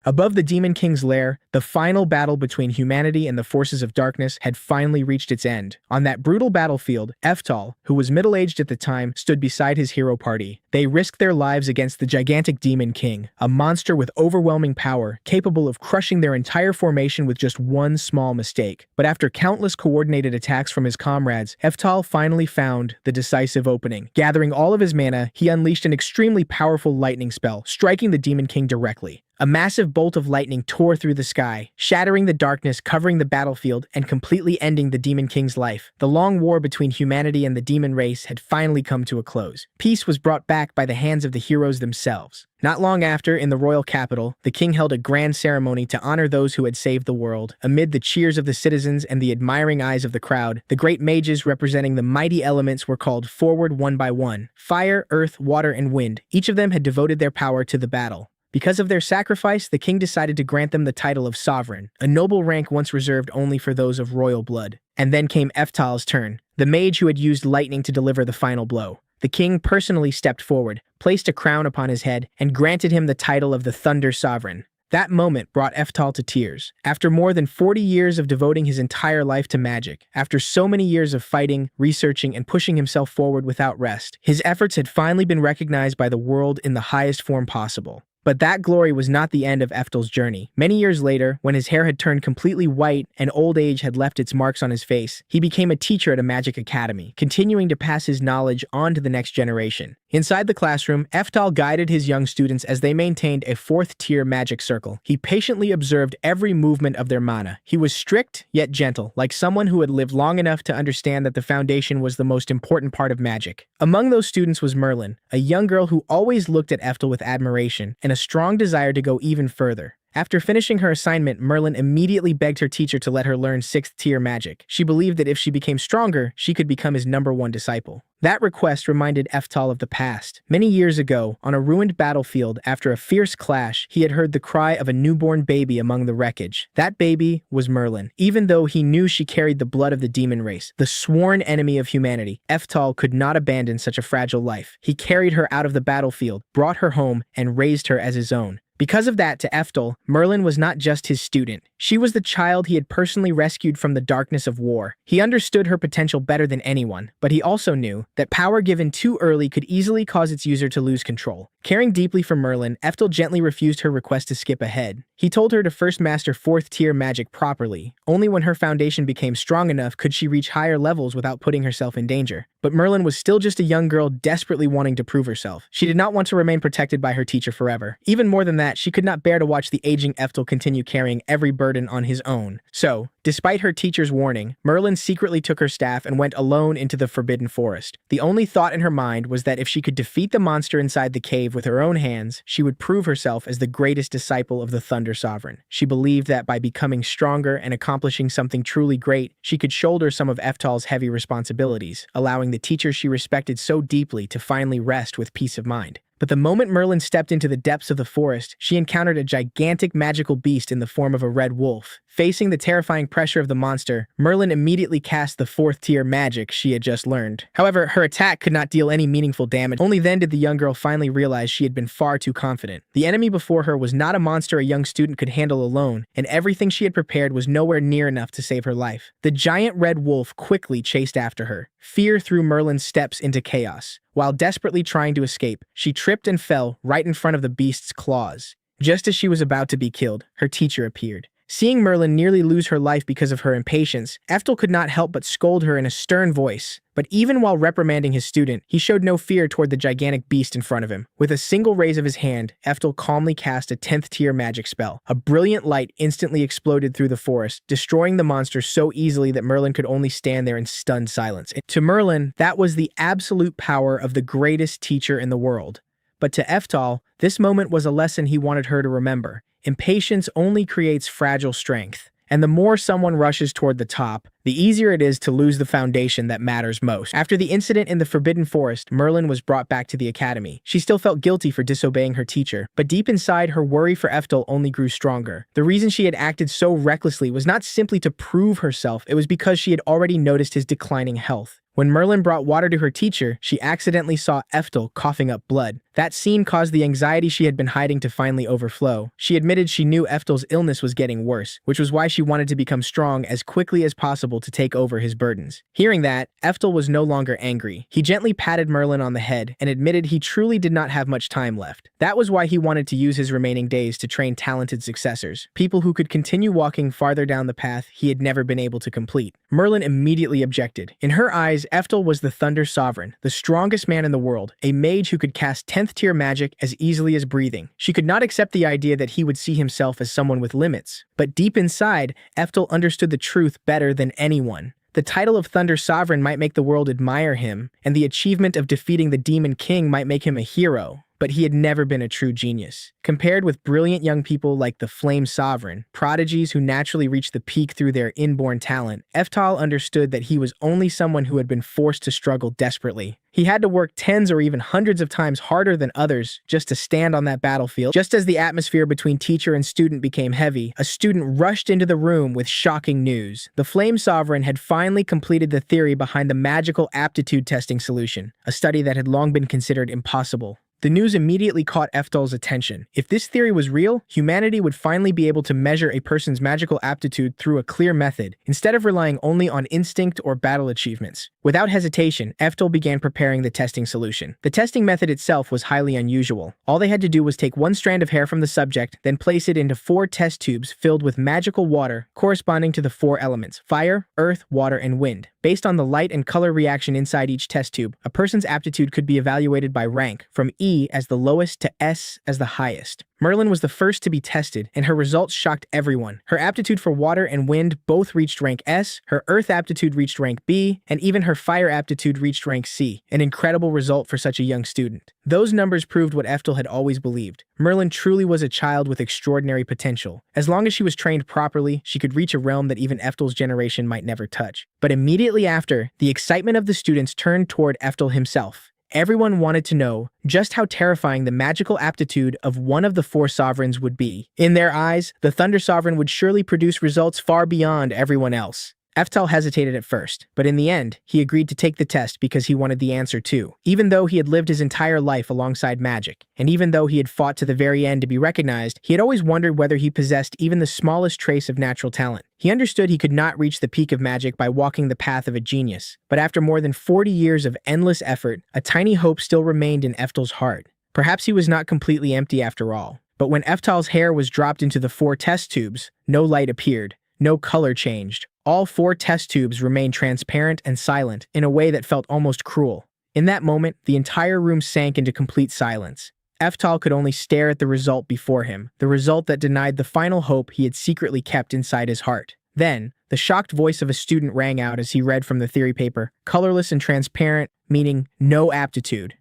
Above the Demon King's lair, the final battle between humanity and the forces of darkness had finally reached its end. On that brutal battlefield, Eftal, who was middle-aged at the time, stood beside his hero party. They risked their lives against the gigantic Demon King, a monster with overwhelming power, capable of crushing their entire formation with just one small mistake. But after countless coordinated attacks from his comrades, Eftal finally found the decisive opening. Gathering all of his mana, he unleashed an extremely powerful lightning spell, striking the Demon King directly. A massive bolt of lightning tore through the sky, shattering the darkness covering the battlefield and completely ending the Demon King's life. The long war between humanity and the demon race had finally come to a close. Peace was brought back by the hands of the heroes themselves. Not long after, in the royal capital, the king held a grand ceremony to honor those who had saved the world. Amid the cheers of the citizens and the admiring eyes of the crowd, the great mages representing the mighty elements were called forward one by one. Fire, earth, water, and wind. Each of them had devoted their power to the battle. Because of their sacrifice, the king decided to grant them the title of sovereign, a noble rank once reserved only for those of royal blood. And then came Eftal's turn, the mage who had used lightning to deliver the final blow. The king personally stepped forward, placed a crown upon his head, and granted him the title of the Thunder Sovereign. That moment brought Eftal to tears. After more than 40 years of devoting his entire life to magic, after so many years of fighting, researching, and pushing himself forward without rest, his efforts had finally been recognized by the world in the highest form possible. But that glory was not the end of Eftal's journey. Many years later, when his hair had turned completely white and old age had left its marks on his face, he became a teacher at a magic academy, continuing to pass his knowledge on to the next generation. Inside the classroom, Eftal guided his young students as they maintained a fourth-tier magic circle. He patiently observed every movement of their mana. He was strict, yet gentle, like someone who had lived long enough to understand that the foundation was the most important part of magic. Among those students was Merlin, a young girl who always looked at Eftal with admiration and a strong desire to go even further. After finishing her assignment, Merlin immediately begged her teacher to let her learn 6th-tier magic. She believed that if she became stronger, she could become his #1 disciple. That request reminded Eftal of the past. Many years ago, on a ruined battlefield after a fierce clash, he had heard the cry of a newborn baby among the wreckage. That baby was Merlin. Even though he knew she carried the blood of the demon race, the sworn enemy of humanity, Eftal could not abandon such a fragile life. He carried her out of the battlefield, brought her home, and raised her as his own. Because of that, to Eftal, Merlin was not just his student. She was the child he had personally rescued from the darkness of war. He understood her potential better than anyone, but he also knew that power given too early could easily cause its user to lose control. Caring deeply for Merlin, Eftal gently refused her request to skip ahead. He told her to first master 4th-tier magic properly. Only when her foundation became strong enough could she reach higher levels without putting herself in danger. But Merlin was still just a young girl desperately wanting to prove herself. She did not want to remain protected by her teacher forever. Even more than that, she could not bear to watch the aging Eftal continue carrying every burden on his own. So, despite her teacher's warning, Merlin secretly took her staff and went alone into the Forbidden Forest. The only thought in her mind was that if she could defeat the monster inside the cave with her own hands, she would prove herself as the greatest disciple of the Thunder Sovereign. She believed that by becoming stronger and accomplishing something truly great, she could shoulder some of Eftal's heavy responsibilities, allowing the teacher she respected so deeply to finally rest with peace of mind. But the moment Merlin stepped into the depths of the forest, she encountered a gigantic magical beast in the form of a red wolf. Facing the terrifying pressure of the monster, Merlin immediately cast the 4th-tier magic she had just learned. However, her attack could not deal any meaningful damage. Only then did the young girl finally realize she had been far too confident. The enemy before her was not a monster a young student could handle alone, and everything she had prepared was nowhere near enough to save her life. The giant red wolf quickly chased after her. Fear threw Merlin's steps into chaos. While desperately trying to escape, she tripped and fell right in front of the beast's claws. Just as she was about to be killed, her teacher appeared. Seeing Merlin nearly lose her life because of her impatience, Eftal could not help but scold her in a stern voice. But even while reprimanding his student, he showed no fear toward the gigantic beast in front of him. With a single raise of his hand, Eftal calmly cast a 10th-tier magic spell. A brilliant light instantly exploded through the forest, destroying the monster so easily that Merlin could only stand there in stunned silence. To Merlin, that was the absolute power of the greatest teacher in the world. But to Eftal, this moment was a lesson he wanted her to remember. Impatience only creates fragile strength, and the more someone rushes toward the top, the easier it is to lose the foundation that matters most. After the incident in the Forbidden Forest, Merlin was brought back to the academy. She still felt guilty for disobeying her teacher, but deep inside, her worry for Eftel only grew stronger. The reason she had acted so recklessly was not simply to prove herself, it was because she had already noticed his declining health. When Merlin brought water to her teacher, she accidentally saw Eftel coughing up blood. That scene caused the anxiety she had been hiding to finally overflow. She admitted she knew Eftel's illness was getting worse, which was why she wanted to become strong as quickly as possible to take over his burdens. Hearing that, Eftel was no longer angry. He gently patted Merlin on the head and admitted he truly did not have much time left. That was why he wanted to use his remaining days to train talented successors, people who could continue walking farther down the path he had never been able to complete. Merlin immediately objected. In her eyes, Eftel was the Thunder Sovereign, the strongest man in the world, a mage who could cast 10th tier magic as easily as breathing. She could not accept the idea that he would see himself as someone with limits. But deep inside, Eftel understood the truth better than anyone. The title of Thunder Sovereign might make the world admire him, and the achievement of defeating the Demon King might make him a hero. But he had never been a true genius. Compared with brilliant young people like the Flame Sovereign, prodigies who naturally reach the peak through their inborn talent, Eftel understood that he was only someone who had been forced to struggle desperately. He had to work tens or even hundreds of times harder than others just to stand on that battlefield. Just as the atmosphere between teacher and student became heavy, a student rushed into the room with shocking news. The Flame Sovereign had finally completed the theory behind the magical aptitude testing solution, a study that had long been considered impossible. The news immediately caught Eftel's attention. If this theory was real, humanity would finally be able to measure a person's magical aptitude through a clear method, instead of relying only on instinct or battle achievements. Without hesitation, Eftel began preparing the testing solution. The testing method itself was highly unusual. All they had to do was take one strand of hair from the subject, then place it into 4 test tubes filled with magical water corresponding to the 4 elements: fire, earth, water, and wind. Based on the light and color reaction inside each test tube, a person's aptitude could be evaluated by rank, from E as the lowest to S as the highest. Merlin was the first to be tested, and her results shocked everyone. Her aptitude for water and wind both reached rank S, her earth aptitude reached rank B, and even her fire aptitude reached rank C, an incredible result for such a young student. Those numbers proved what Eftel had always believed. Merlin truly was a child with extraordinary potential. As long as she was trained properly, she could reach a realm that even Eftel's generation might never touch. But immediately after, the excitement of the students turned toward Eftel himself. Everyone wanted to know just how terrifying the magical aptitude of one of the 4 sovereigns would be. In their eyes, the Thunder Sovereign would surely produce results far beyond everyone else. Eftel hesitated at first, but in the end, he agreed to take the test because he wanted the answer too. Even though he had lived his entire life alongside magic, and even though he had fought to the very end to be recognized, he had always wondered whether he possessed even the smallest trace of natural talent. He understood he could not reach the peak of magic by walking the path of a genius, but after more than 40 years of endless effort, a tiny hope still remained in Eftel's heart. Perhaps he was not completely empty after all. But when Eftel's hair was dropped into the 4 test tubes, no light appeared, no color changed. All 4 test tubes remained transparent and silent in a way that felt almost cruel. In that moment, the entire room sank into complete silence. Eftel could only stare at the result before him, the result that denied the final hope he had secretly kept inside his heart. Then, the shocked voice of a student rang out as he read from the theory paper, colorless and transparent, meaning no aptitude.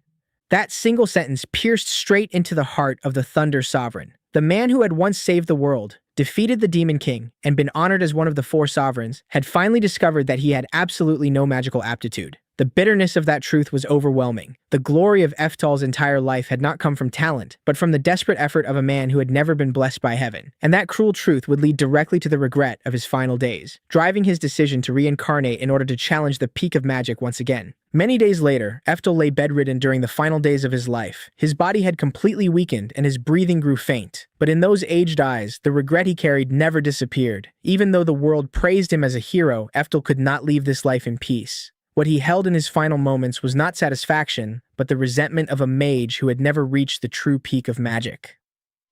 That single sentence pierced straight into the heart of the Thunder Sovereign. The man who had once saved the world, defeated the Demon King, and been honored as one of the 4 sovereigns, had finally discovered that he had absolutely no magical aptitude. The bitterness of that truth was overwhelming. The glory of Eftel's entire life had not come from talent, but from the desperate effort of a man who had never been blessed by heaven. And that cruel truth would lead directly to the regret of his final days, driving his decision to reincarnate in order to challenge the peak of magic once again. Many days later, Eftel lay bedridden during the final days of his life. His body had completely weakened and his breathing grew faint. But in those aged eyes, the regret he carried never disappeared. Even though the world praised him as a hero, Eftel could not leave this life in peace. What he held in his final moments was not satisfaction, but the resentment of a mage who had never reached the true peak of magic.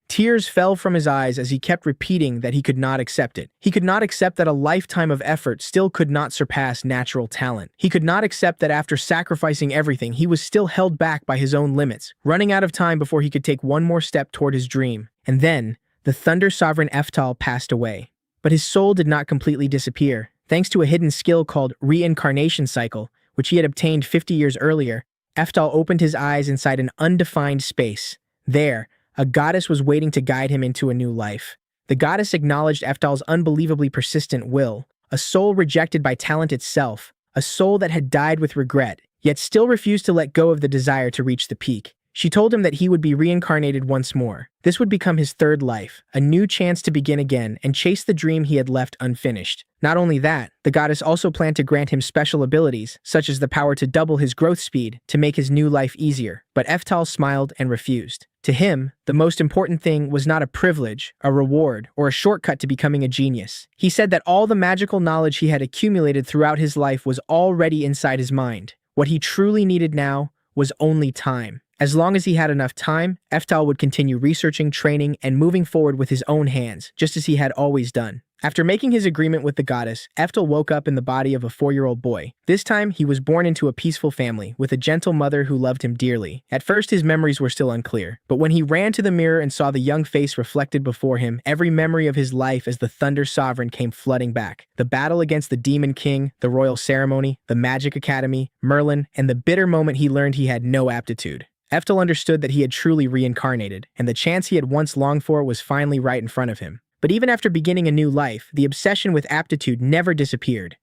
Tears fell from his eyes as he kept repeating that he could not accept it. He could not accept that a lifetime of effort still could not surpass natural talent. He could not accept that after sacrificing everything, he was still held back by his own limits, running out of time before he could take one more step toward his dream. And then, the Thunder Sovereign Eftel passed away. But his soul did not completely disappear. Thanks to a hidden skill called Reincarnation cycle, which he had obtained 50 years earlier, Eftel opened his eyes inside an undefined space. There, a goddess was waiting to guide him into a new life. The goddess acknowledged Eftel's unbelievably persistent will, a soul rejected by talent itself, a soul that had died with regret, yet still refused to let go of the desire to reach the peak. She told him that he would be reincarnated once more. This would become his third life, a new chance to begin again and chase the dream he had left unfinished. Not only that, the goddess also planned to grant him special abilities, such as the power to double his growth speed to make his new life easier. But Eftal smiled and refused. To him, the most important thing was not a privilege, a reward, or a shortcut to becoming a genius. He said that all the magical knowledge he had accumulated throughout his life was already inside his mind. What he truly needed now was only time. As long as he had enough time, Eftal would continue researching, training, and moving forward with his own hands, just as he had always done. After making his agreement with the goddess, Eftal woke up in the body of a 4-year-old boy. This time, he was born into a peaceful family, with a gentle mother who loved him dearly. At first, his memories were still unclear, but when he ran to the mirror and saw the young face reflected before him, every memory of his life as the Thunder Sovereign came flooding back. The battle against the Demon King, the royal ceremony, the Magic Academy, Merlin, and the bitter moment he learned he had no aptitude. Eftal understood that he had truly reincarnated, and the chance he had once longed for was finally right in front of him. But even after beginning a new life, the obsession with aptitude never disappeared.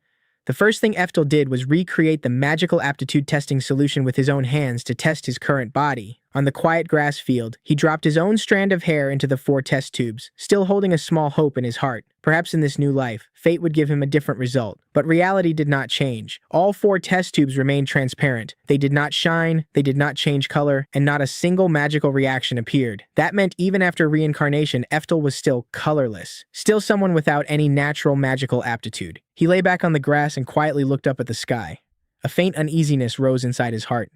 The first thing Eftal did was recreate the magical aptitude testing solution with his own hands to test his current body. On the quiet grass field, he dropped his own strand of hair into the 4 test tubes, still holding a small hope in his heart. Perhaps in this new life, fate would give him a different result. But reality did not change. All 4 test tubes remained transparent. They did not shine, they did not change color, and not a single magical reaction appeared. That meant even after reincarnation, Eftal was still colorless. Still someone without any natural magical aptitude. He lay back on the grass and quietly looked up at the sky. A faint uneasiness rose inside his heart.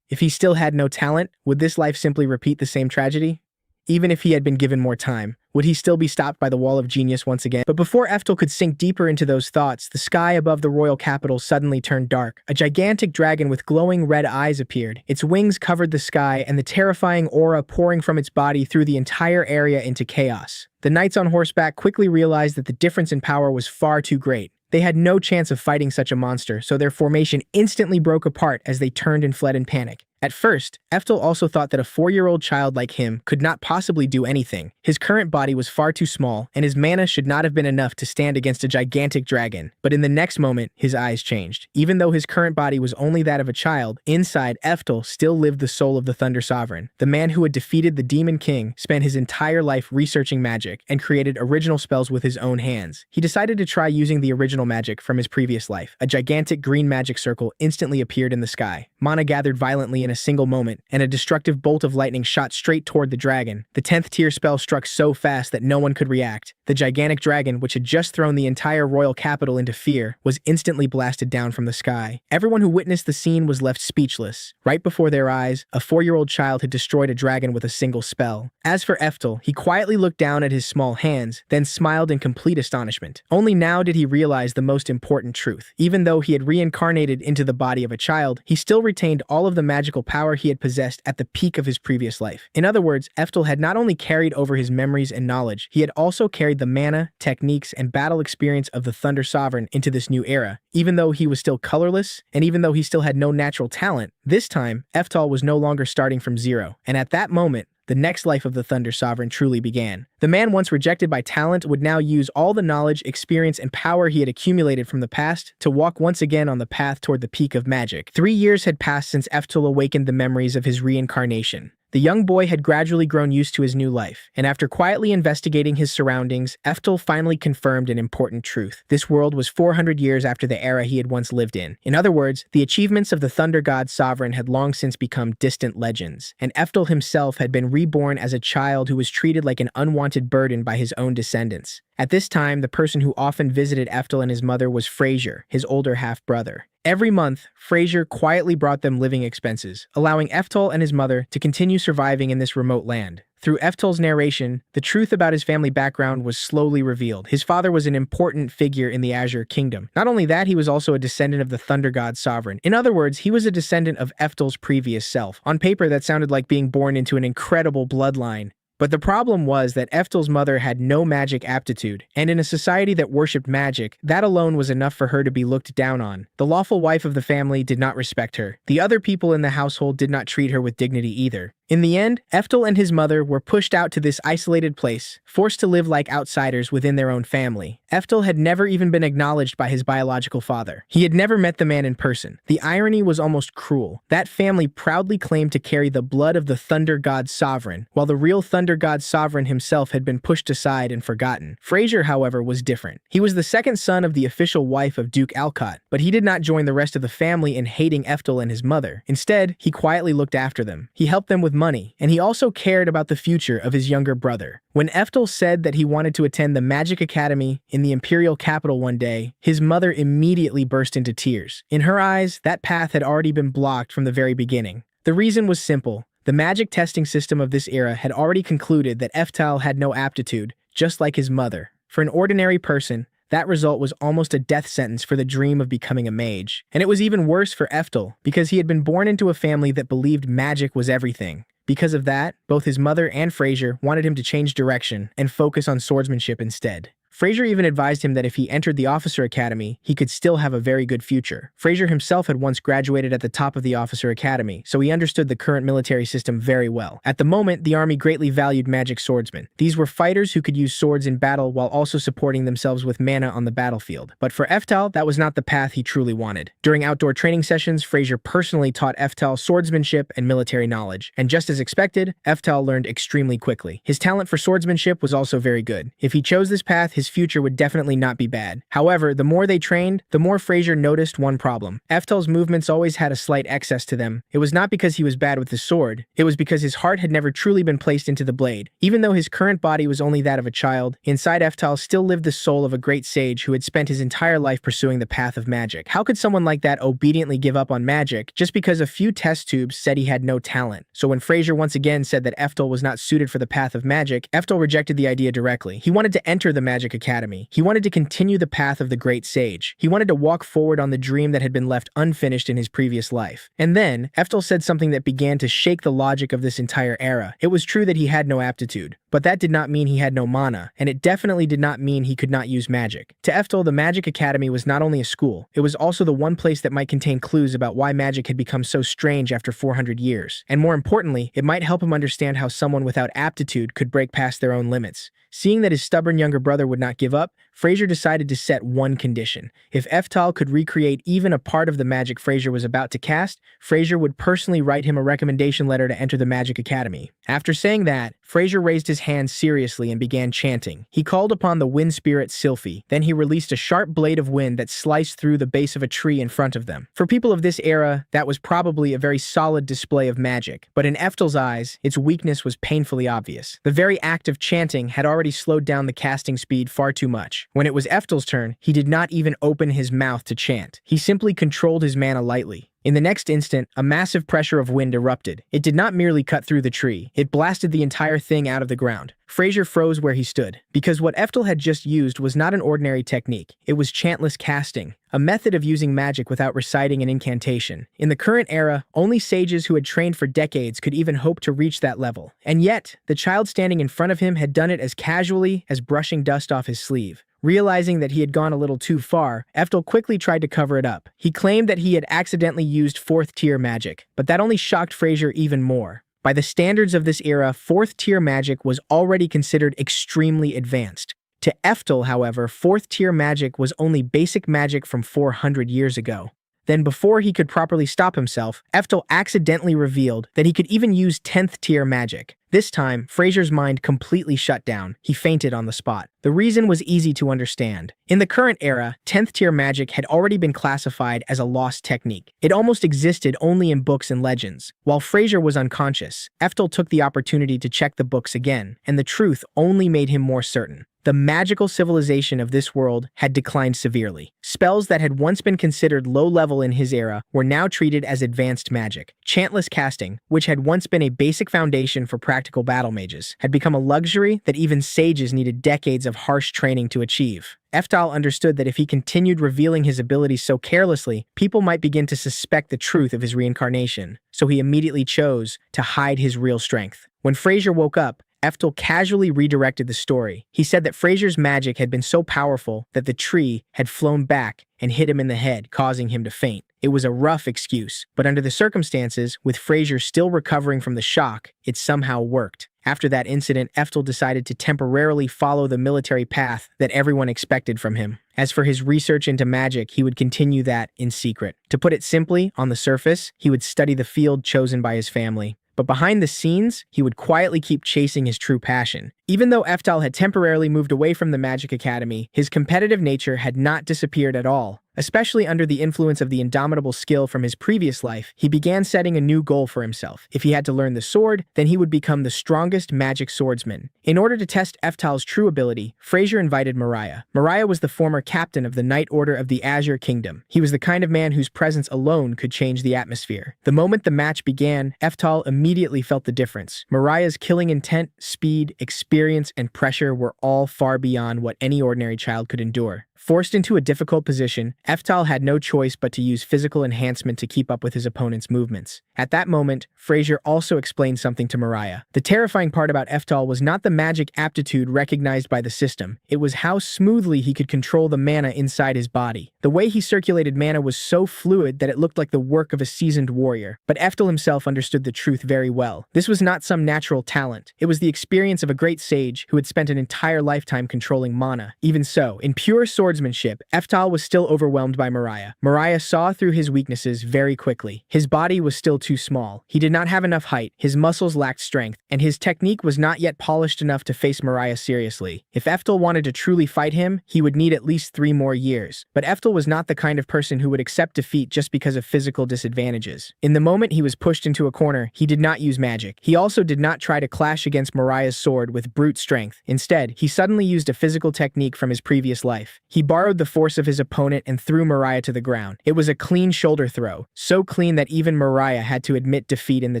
If he still had no talent, would this life simply repeat the same tragedy? Even if he had been given more time, would he still be stopped by the wall of genius once again? But before Eftal could sink deeper into those thoughts, the sky above the royal capital suddenly turned dark. A gigantic dragon with glowing red eyes appeared. Its wings covered the sky, and the terrifying aura pouring from its body threw the entire area into chaos. The knights on horseback quickly realized that the difference in power was far too great. They had no chance of fighting such a monster, so their formation instantly broke apart as they turned and fled in panic. At first, Eftal also thought that a 4-year-old child like him could not possibly do anything. His current body was far too small, and his mana should not have been enough to stand against a gigantic dragon. But in the next moment, his eyes changed. Even though his current body was only that of a child, inside Eftal still lived the soul of the Thunder Sovereign. The man who had defeated the Demon King spent his entire life researching magic and created original spells with his own hands. He decided to try using the original magic from his previous life. A gigantic green magic circle instantly appeared in the sky. Mana gathered violently in a single moment, and a destructive bolt of lightning shot straight toward the dragon. The 10th tier spell struck so fast that no one could react. The gigantic dragon, which had just thrown the entire royal capital into fear, was instantly blasted down from the sky. Everyone who witnessed the scene was left speechless. Right before their eyes, a 4-year-old child had destroyed a dragon with a single spell. As for Eftal, he quietly looked down at his small hands, then smiled in complete astonishment. Only now did he realize the most important truth. Even though he had reincarnated into the body of a child, he still retained all of the magical power he had possessed at the peak of his previous life. In other words, Eftal had not only carried over his memories and knowledge, he had also carried the mana, techniques, and battle experience of the Thunder Sovereign into this new era. Even though he was still colorless, and even though he still had no natural talent, this time, Eftal was no longer starting from zero. And at that moment, the next life of the Thunder Sovereign truly began. The man once rejected by talent would now use all the knowledge, experience, and power he had accumulated from the past to walk once again on the path toward the peak of magic. 3 years had passed since Eftal awakened the memories of his reincarnation. The young boy had gradually grown used to his new life, and after quietly investigating his surroundings, Eftal finally confirmed an important truth. This world was 400 years after the era he had once lived in. In other words, the achievements of the Thunder God Sovereign had long since become distant legends, and Eftal himself had been reborn as a child who was treated like an unwanted burden by his own descendants. At this time, the person who often visited Eftal and his mother was Frazier, his older half-brother. Every month, Frazier quietly brought them living expenses, allowing Eftal and his mother to continue surviving in this remote land. Through Eftal's narration, the truth about his family background was slowly revealed. His father was an important figure in the Azure Kingdom. Not only that, he was also a descendant of the Thunder God Sovereign. In other words, he was a descendant of Eftal's previous self. On paper, that sounded like being born into an incredible bloodline. But the problem was that Eftal's mother had no magic aptitude, and in a society that worshipped magic, that alone was enough for her to be looked down on. The lawful wife of the family did not respect her. The other people in the household did not treat her with dignity either. In the end, Eftel and his mother were pushed out to this isolated place, forced to live like outsiders within their own family. Eftel had never even been acknowledged by his biological father. He had never met the man in person. The irony was almost cruel. That family proudly claimed to carry the blood of the Thunder God Sovereign, while the real Thunder God Sovereign himself had been pushed aside and forgotten. Fraser, however, was different. He was the second son of the official wife of Duke Alcott, but he did not join the rest of the family in hating Eftel and his mother. Instead, he quietly looked after them. He helped them with money, and he also cared about the future of his younger brother. When Eftel said that he wanted to attend the Magic Academy in the imperial capital one day, his mother immediately burst into tears. In her eyes, that path had already been blocked from the very beginning. The reason was simple. The magic testing system of this era had already concluded that Eftel had no aptitude, just like his mother. For an ordinary person, that result was almost a death sentence for the dream of becoming a mage. And it was even worse for Eftel, because he had been born into a family that believed magic was everything. Because of that, both his mother and Fraser wanted him to change direction and focus on swordsmanship instead. Fraser even advised him that if he entered the Officer Academy, he could still have a very good future. Fraser himself had once graduated at the top of the Officer Academy, so he understood the current military system very well. At the moment, the army greatly valued magic swordsmen. These were fighters who could use swords in battle while also supporting themselves with mana on the battlefield. But for Eftel, that was not the path he truly wanted. During outdoor training sessions, Fraser personally taught Eftel swordsmanship and military knowledge, and just as expected, Eftel learned extremely quickly. His talent for swordsmanship was also very good. If he chose this path, his future would definitely not be bad. However, the more they trained, the more Fraser noticed one problem. Eftel's movements always had a slight excess to them. It was not because he was bad with the sword, it was because his heart had never truly been placed into the blade. Even though his current body was only that of a child, inside Eftel still lived the soul of a great sage who had spent his entire life pursuing the path of magic. How could someone like that obediently give up on magic just because a few test tubes said he had no talent? So when Fraser once again said that Eftel was not suited for the path of magic, Eftel rejected the idea directly. He wanted to enter the Magic Academy. He wanted to continue the path of the great sage. He wanted to walk forward on the dream that had been left unfinished in his previous life. And then, Eftel said something that began to shake the logic of this entire era. It was true that he had no aptitude, but that did not mean he had no mana, and it definitely did not mean he could not use magic. To Eftel, the Magic Academy was not only a school, it was also the one place that might contain clues about why magic had become so strange after 400 years. And more importantly, it might help him understand how someone without aptitude could break past their own limits. Seeing that his stubborn younger brother would not give up, Fraser decided to set one condition. If Eftel could recreate even a part of the magic Fraser was about to cast, Fraser would personally write him a recommendation letter to enter the Magic Academy. After saying that, Fraser raised his hand seriously and began chanting. He called upon the wind spirit Sylphie. Then he released a sharp blade of wind that sliced through the base of a tree in front of them. For people of this era, that was probably a very solid display of magic, but in Eftel's eyes, its weakness was painfully obvious. The very act of chanting had already slowed down the casting speed far too much. When it was Eftel's turn, he did not even open his mouth to chant. He simply controlled his mana lightly. In the next instant, a massive pressure of wind erupted. It did not merely cut through the tree, it blasted the entire thing out of the ground. Fraser froze where he stood, because what Eftel had just used was not an ordinary technique. It was chantless casting, a method of using magic without reciting an incantation. In the current era, only sages who had trained for decades could even hope to reach that level. And yet, the child standing in front of him had done it as casually as brushing dust off his sleeve. Realizing that he had gone a little too far, Eftel quickly tried to cover it up. He claimed that he had accidentally used 4th tier magic, but that only shocked Fraser even more. By the standards of this era, 4th tier magic was already considered extremely advanced. To Eftel, however, 4th tier magic was only basic magic from 400 years ago. Then before he could properly stop himself, Eftel accidentally revealed that he could even use 10th tier magic. This time, Fraser's mind completely shut down. He fainted on the spot. The reason was easy to understand. In the current era, 10th tier magic had already been classified as a lost technique. It almost existed only in books and legends. While Fraser was unconscious, Eftel took the opportunity to check the books again, and the truth only made him more certain. The magical civilization of this world had declined severely. Spells that had once been considered low-level in his era were now treated as advanced magic. Chantless casting, which had once been a basic foundation for practical battle mages, had become a luxury that even sages needed decades of harsh training to achieve. Eftel understood that if he continued revealing his abilities so carelessly, people might begin to suspect the truth of his reincarnation, so he immediately chose to hide his real strength. When Fraser woke up, Eftel casually redirected the story. He said that Fraser's magic had been so powerful that the tree had flown back and hit him in the head, causing him to faint. It was a rough excuse, but under the circumstances, with Fraser still recovering from the shock, it somehow worked. After that incident, Eftel decided to temporarily follow the military path that everyone expected from him. As for his research into magic, he would continue that in secret. To put it simply, on the surface, he would study the field chosen by his family. But behind the scenes, he would quietly keep chasing his true passion. Even though Eftel had temporarily moved away from the Magic Academy, his competitive nature had not disappeared at all. Especially under the influence of the indomitable skill from his previous life, he began setting a new goal for himself. If he had to learn the sword, then he would become the strongest magic swordsman. In order to test Eftel's true ability, Fraser invited Mariah. Mariah was the former captain of the Knight Order of the Azure Kingdom. He was the kind of man whose presence alone could change the atmosphere. The moment the match began, Eftel immediately felt the difference. Mariah's killing intent, speed, experience, and pressure were all far beyond what any ordinary child could endure. Forced into a difficult position, Eftel had no choice but to use physical enhancement to keep up with his opponent's movements. At that moment, Fraser also explained something to Mariah. The terrifying part about Eftel was not the magic aptitude recognized by the system, it was how smoothly he could control the mana inside his body. The way he circulated mana was so fluid that it looked like the work of a seasoned warrior. But Eftel himself understood the truth very well. This was not some natural talent. It was the experience of a great sage who had spent an entire lifetime controlling mana. Even so, in pure swordsmanship, Eftel was still overwhelmed by Mariah. Mariah saw through his weaknesses very quickly. His body was still too small. He did not have enough height, his muscles lacked strength, and his technique was not yet polished enough to face Mariah seriously. If Eftel wanted to truly fight him, he would need at least 3 more years. But Eftel was not the kind of person who would accept defeat just because of physical disadvantages. In the moment he was pushed into a corner, he did not use magic. He also did not try to clash against Mariah's sword with brute strength. Instead, he suddenly used a physical technique from his previous life. He borrowed the force of his opponent and threw Mariah to the ground. It was a clean shoulder throw, so clean that even Mariah had to admit defeat in the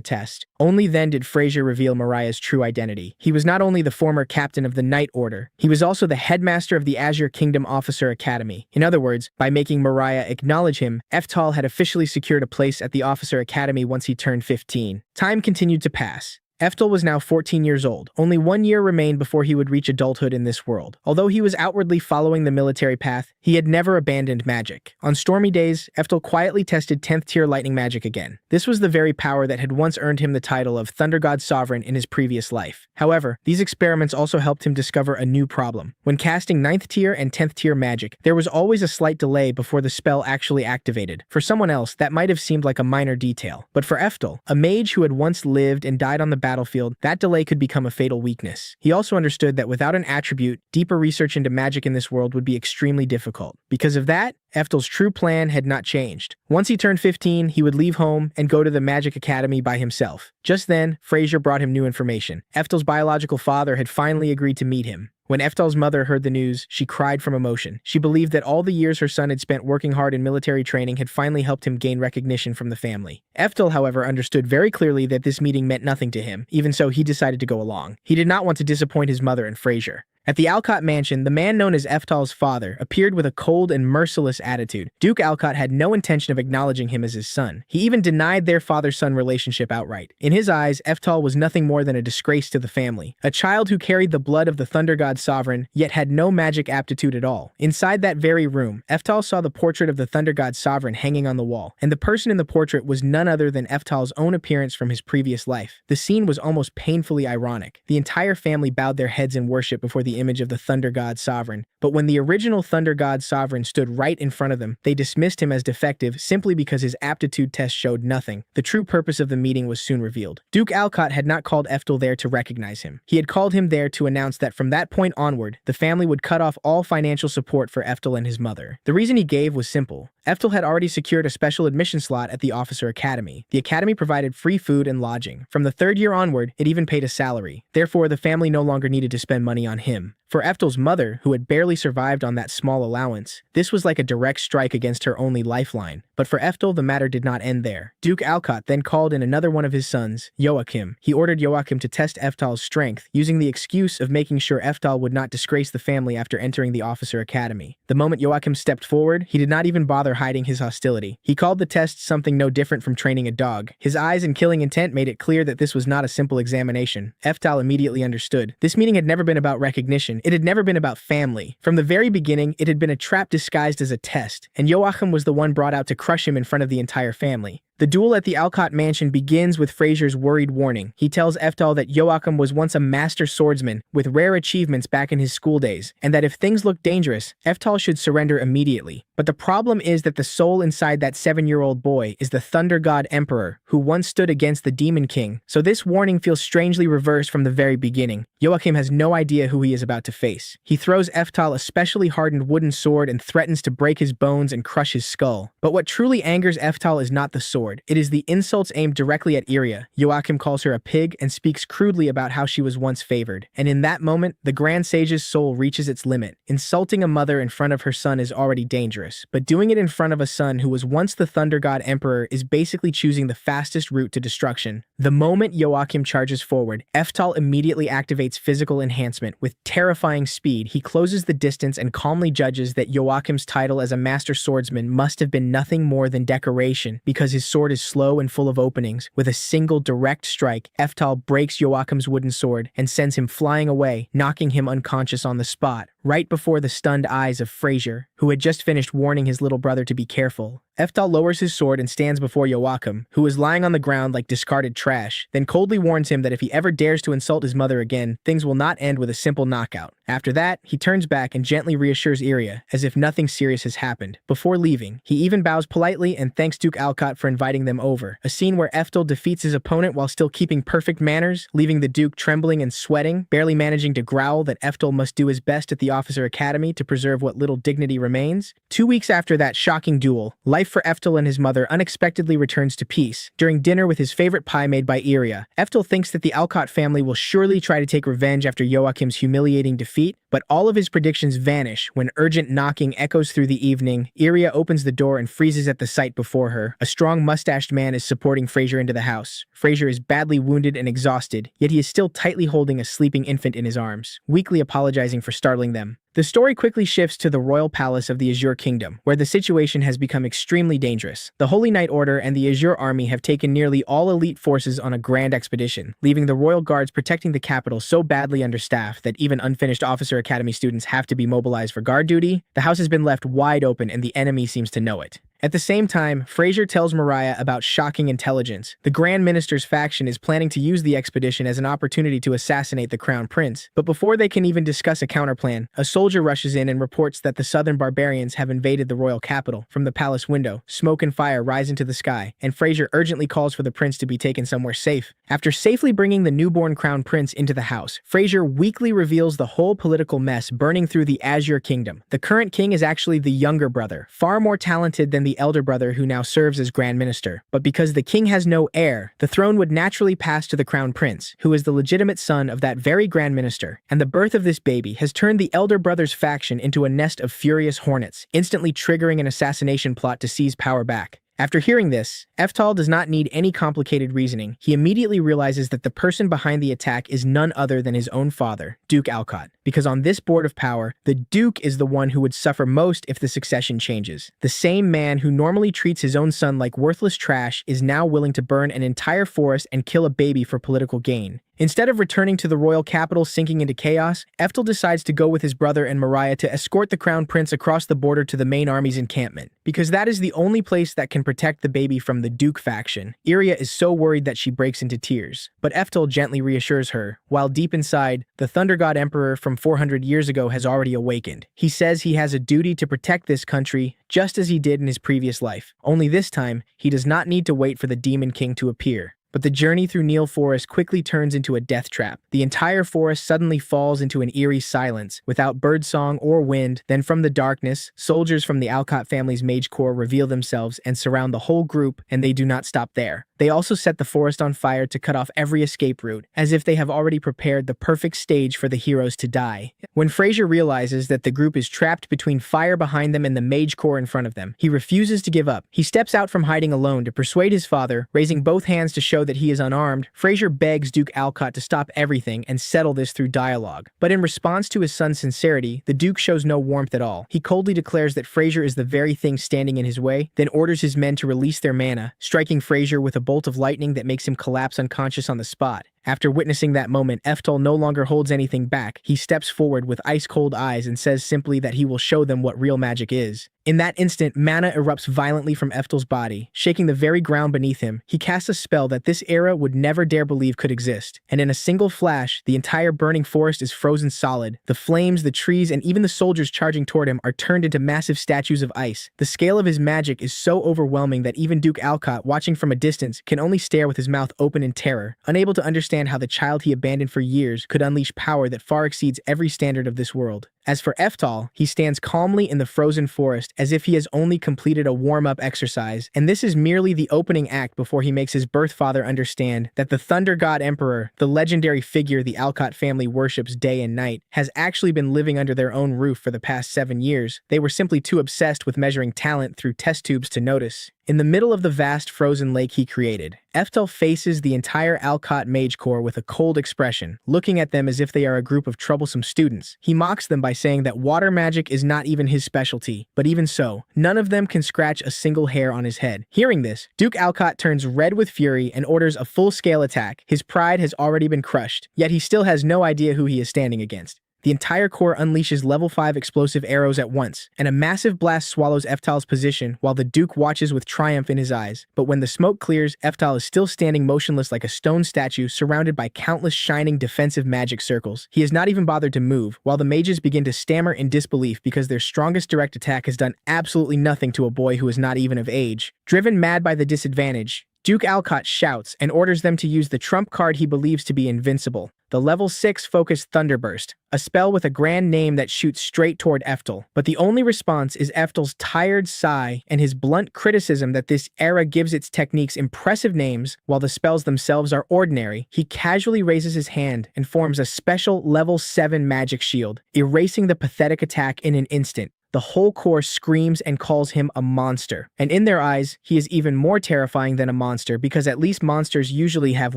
test. Only then did Fraser reveal Mariah's true identity. He was not only the former captain of the Knight Order, he was also the headmaster of the Azure Kingdom Officer Academy. In other words, by making Mariah acknowledge him, Eftel had officially secured a place at the Officer Academy once he turned 15. Time continued to pass. Eftel was now 14 years old. Only 1 year remained before he would reach adulthood in this world. Although he was outwardly following the military path, he had never abandoned magic. On stormy days, Eftel quietly tested 10th tier lightning magic again. This was the very power that had once earned him the title of Thunder God Sovereign in his previous life. However, these experiments also helped him discover a new problem. When casting 9th tier and 10th tier magic, there was always a slight delay before the spell actually activated. For someone else, that might have seemed like a minor detail. But for Eftel, a mage who had once lived and died on the battlefield, that delay could become a fatal weakness. He also understood that without an attribute, deeper research into magic in this world would be extremely difficult. Because of that, Eftel's true plan had not changed. Once he turned 15, he would leave home and go to the Magic Academy by himself. Just then, Fraser brought him new information. Eftel's biological father had finally agreed to meet him. When Eftel's mother heard the news, she cried from emotion. She believed that all the years her son had spent working hard in military training had finally helped him gain recognition from the family. Eftel, however, understood very clearly that this meeting meant nothing to him. Even so, he decided to go along. He did not want to disappoint his mother and Fraser. At the Alcott mansion, the man known as Eftel's father appeared with a cold and merciless attitude. Duke Alcott had no intention of acknowledging him as his son. He even denied their father-son relationship outright. In his eyes, Eftel was nothing more than a disgrace to the family. A child who carried the blood of the Thunder God Sovereign, yet had no magic aptitude at all. Inside that very room, Eftel saw the portrait of the Thunder God Sovereign hanging on the wall, and the person in the portrait was none other than Eftel's own appearance from his previous life. The scene was almost painfully ironic. The entire family bowed their heads in worship before the image of the Thunder God Sovereign, but when the original Thunder God Sovereign stood right in front of them, they dismissed him as defective simply because his aptitude test showed nothing. The true purpose of the meeting was soon revealed. Duke Alcott had not called Eftel there to recognize him. He had called him there to announce that from that point onward, the family would cut off all financial support for Eftel and his mother. The reason he gave was simple. Eftel had already secured a special admission slot at the Officer Academy. The academy provided free food and lodging. From the 3rd year onward, it even paid a salary. Therefore, the family no longer needed to spend money on him. him. For Eftel's mother, who had barely survived on that small allowance, this was like a direct strike against her only lifeline. But for Eftel, the matter did not end there. Duke Alcott then called in another one of his sons, Joachim. He ordered Joachim to test Eftal's strength, using the excuse of making sure Eftal would not disgrace the family after entering the officer academy. The moment Joachim stepped forward, he did not even bother hiding his hostility. He called the test something no different from training a dog. His eyes and killing intent made it clear that this was not a simple examination. Eftal immediately understood. This meeting had never been about recognition. It had never been about family. From the very beginning, it had been a trap disguised as a test, and Joachim was the one brought out to crush him in front of the entire family. The duel at the Alcott mansion begins with Fraser's worried warning. He tells Eftal that Joachim was once a master swordsman with rare achievements back in his school days, and that if things look dangerous, Eftal should surrender immediately. But the problem is that the soul inside that 7-year-old boy is the Thunder God Emperor, who once stood against the Demon King. So this warning feels strangely reversed from the very beginning. Joachim has no idea who he is about to face. He throws Eftal a specially hardened wooden sword and threatens to break his bones and crush his skull. But what truly angers Eftal is not the sword. It is the insults aimed directly at Iria. Joachim calls her a pig and speaks crudely about how she was once favored. And in that moment, the Grand Sage's soul reaches its limit. Insulting a mother in front of her son is already dangerous, but doing it in front of a son who was once the Thunder God Emperor is basically choosing the fastest route to destruction. The moment Joachim charges forward, Eftal immediately activates physical enhancement. With terrifying speed, he closes the distance and calmly judges that Joachim's title as a master swordsman must have been nothing more than decoration, because his sword is slow and full of openings. With a single direct strike, Eftal breaks Joachim's wooden sword and sends him flying away, knocking him unconscious on the spot, right before the stunned eyes of Fraser, who had just finished warning his little brother to be careful. Eftal lowers his sword and stands before Joachim, who is lying on the ground like discarded trash, then coldly warns him that if he ever dares to insult his mother again, things will not end with a simple knockout. After that, he turns back and gently reassures Iria, as if nothing serious has happened. Before leaving, he even bows politely and thanks Duke Alcott for inviting them over, a scene where Eftal defeats his opponent while still keeping perfect manners, leaving the Duke trembling and sweating, barely managing to growl that Eftal must do his best at the Officer Academy to preserve what little dignity remains. 2 weeks after that shocking duel, life for Eftal and his mother unexpectedly returns to peace. During dinner with his favorite pie made by Iria, Eftal thinks that the Alcott family will surely try to take revenge after Joachim's humiliating defeat, but all of his predictions vanish when urgent knocking echoes through the evening. Iria opens the door and freezes at the sight before her. A strong mustached man is supporting Fraser into the house. Fraser is badly wounded and exhausted, yet he is still tightly holding a sleeping infant in his arms, weakly apologizing for startling them. The story quickly shifts to the royal palace of the Azure Kingdom, where the situation has become extremely dangerous. The Holy Knight Order and the Azure Army have taken nearly all elite forces on a grand expedition, leaving the royal guards protecting the capital so badly understaffed that even unfinished Officer Academy students have to be mobilized for guard duty. The house has been left wide open and the enemy seems to know it. At the same time, Fraser tells Mariah about shocking intelligence. The Grand Minister's faction is planning to use the expedition as an opportunity to assassinate the Crown Prince. But before they can even discuss a counterplan, a soldier rushes in and reports that the southern barbarians have invaded the royal capital. From the palace window, smoke and fire rise into the sky, and Fraser urgently calls for the prince to be taken somewhere safe. After safely bringing the newborn Crown Prince into the house, Fraser weakly reveals the whole political mess burning through the Azure Kingdom. The current king is actually the younger brother, far more talented than the elder brother who now serves as Grand Minister. But because the king has no heir, the throne would naturally pass to the Crown Prince, who is the legitimate son of that very Grand Minister. And the birth of this baby has turned the elder brother's faction into a nest of furious hornets, instantly triggering an assassination plot to seize power back. After hearing this, Eftal does not need any complicated reasoning. He immediately realizes that the person behind the attack is none other than his own father, Duke Alcott. Because on this board of power, the Duke is the one who would suffer most if the succession changes. The same man who normally treats his own son like worthless trash is now willing to burn an entire forest and kill a baby for political gain. Instead of returning to the royal capital sinking into chaos, Eftal decides to go with his brother and Mariah to escort the Crown Prince across the border to the main army's encampment, because that is the only place that can protect the baby from the Duke faction. Iria is so worried that she breaks into tears, but Eftal gently reassures her, while deep inside, the Thunder God Emperor from 400 years ago has already awakened. He says he has a duty to protect this country, just as he did in his previous life. Only this time, he does not need to wait for the Demon King to appear. But the journey through Neil Forest quickly turns into a death trap. The entire forest suddenly falls into an eerie silence, without birdsong or wind. Then from the darkness, soldiers from the Alcott family's mage corps reveal themselves and surround the whole group, and they do not stop there. They also set the forest on fire to cut off every escape route, as if they have already prepared the perfect stage for the heroes to die. When Fraser realizes that the group is trapped between fire behind them and the mage corps in front of them, he refuses to give up. He steps out from hiding alone to persuade his father, raising both hands to show that he is unarmed. Fraser begs Duke Alcott to stop everything and settle this through dialogue. But in response to his son's sincerity, the Duke shows no warmth at all. He coldly declares that Fraser is the very thing standing in his way, then orders his men to release their mana, striking Fraser with a bolt of lightning that makes him collapse unconscious on the spot. After witnessing that moment, Eftal no longer holds anything back. He steps forward with ice-cold eyes and says simply that he will show them what real magic is. In that instant, mana erupts violently from Eftal's body, shaking the very ground beneath him. He casts a spell that this era would never dare believe could exist, and in a single flash, the entire burning forest is frozen solid. The flames, the trees, and even the soldiers charging toward him are turned into massive statues of ice. The scale of his magic is so overwhelming that even Duke Alcott, watching from a distance, can only stare with his mouth open in terror, unable to understand how the child he abandoned for years could unleash power that far exceeds every standard of this world. As for Eftal, he stands calmly in the frozen forest as if he has only completed a warm-up exercise, and this is merely the opening act before he makes his birth father understand that the Thunder God Emperor, the legendary figure the Alcott family worships day and night, has actually been living under their own roof for the past 7 years. They were simply too obsessed with measuring talent through test tubes to notice. In the middle of the vast frozen lake he created, Eftal faces the entire Alcott mage corps with a cold expression, looking at them as if they are a group of troublesome students. He mocks them by saying that water magic is not even his specialty, but even so, none of them can scratch a single hair on his head. Hearing this, Duke Alcott turns red with fury and orders a full-scale attack. His pride has already been crushed, yet he still has no idea who he is standing against. The entire corps unleashes level 5 explosive arrows at once, and a massive blast swallows Eftal's position while the Duke watches with triumph in his eyes. But when the smoke clears, Eftal is still standing motionless like a stone statue surrounded by countless shining defensive magic circles. He has not even bothered to move, while the mages begin to stammer in disbelief because their strongest direct attack has done absolutely nothing to a boy who is not even of age. Driven mad by the disadvantage, Duke Alcott shouts and orders them to use the trump card he believes to be invincible, the level 6 Focused Thunderburst, a spell with a grand name that shoots straight toward Eftal. But the only response is Eftal's tired sigh and his blunt criticism that this era gives its techniques impressive names while the spells themselves are ordinary. He casually raises his hand and forms a special level 7 magic shield, erasing the pathetic attack in an instant. The whole corps screams and calls him a monster. And in their eyes, he is even more terrifying than a monster because at least monsters usually have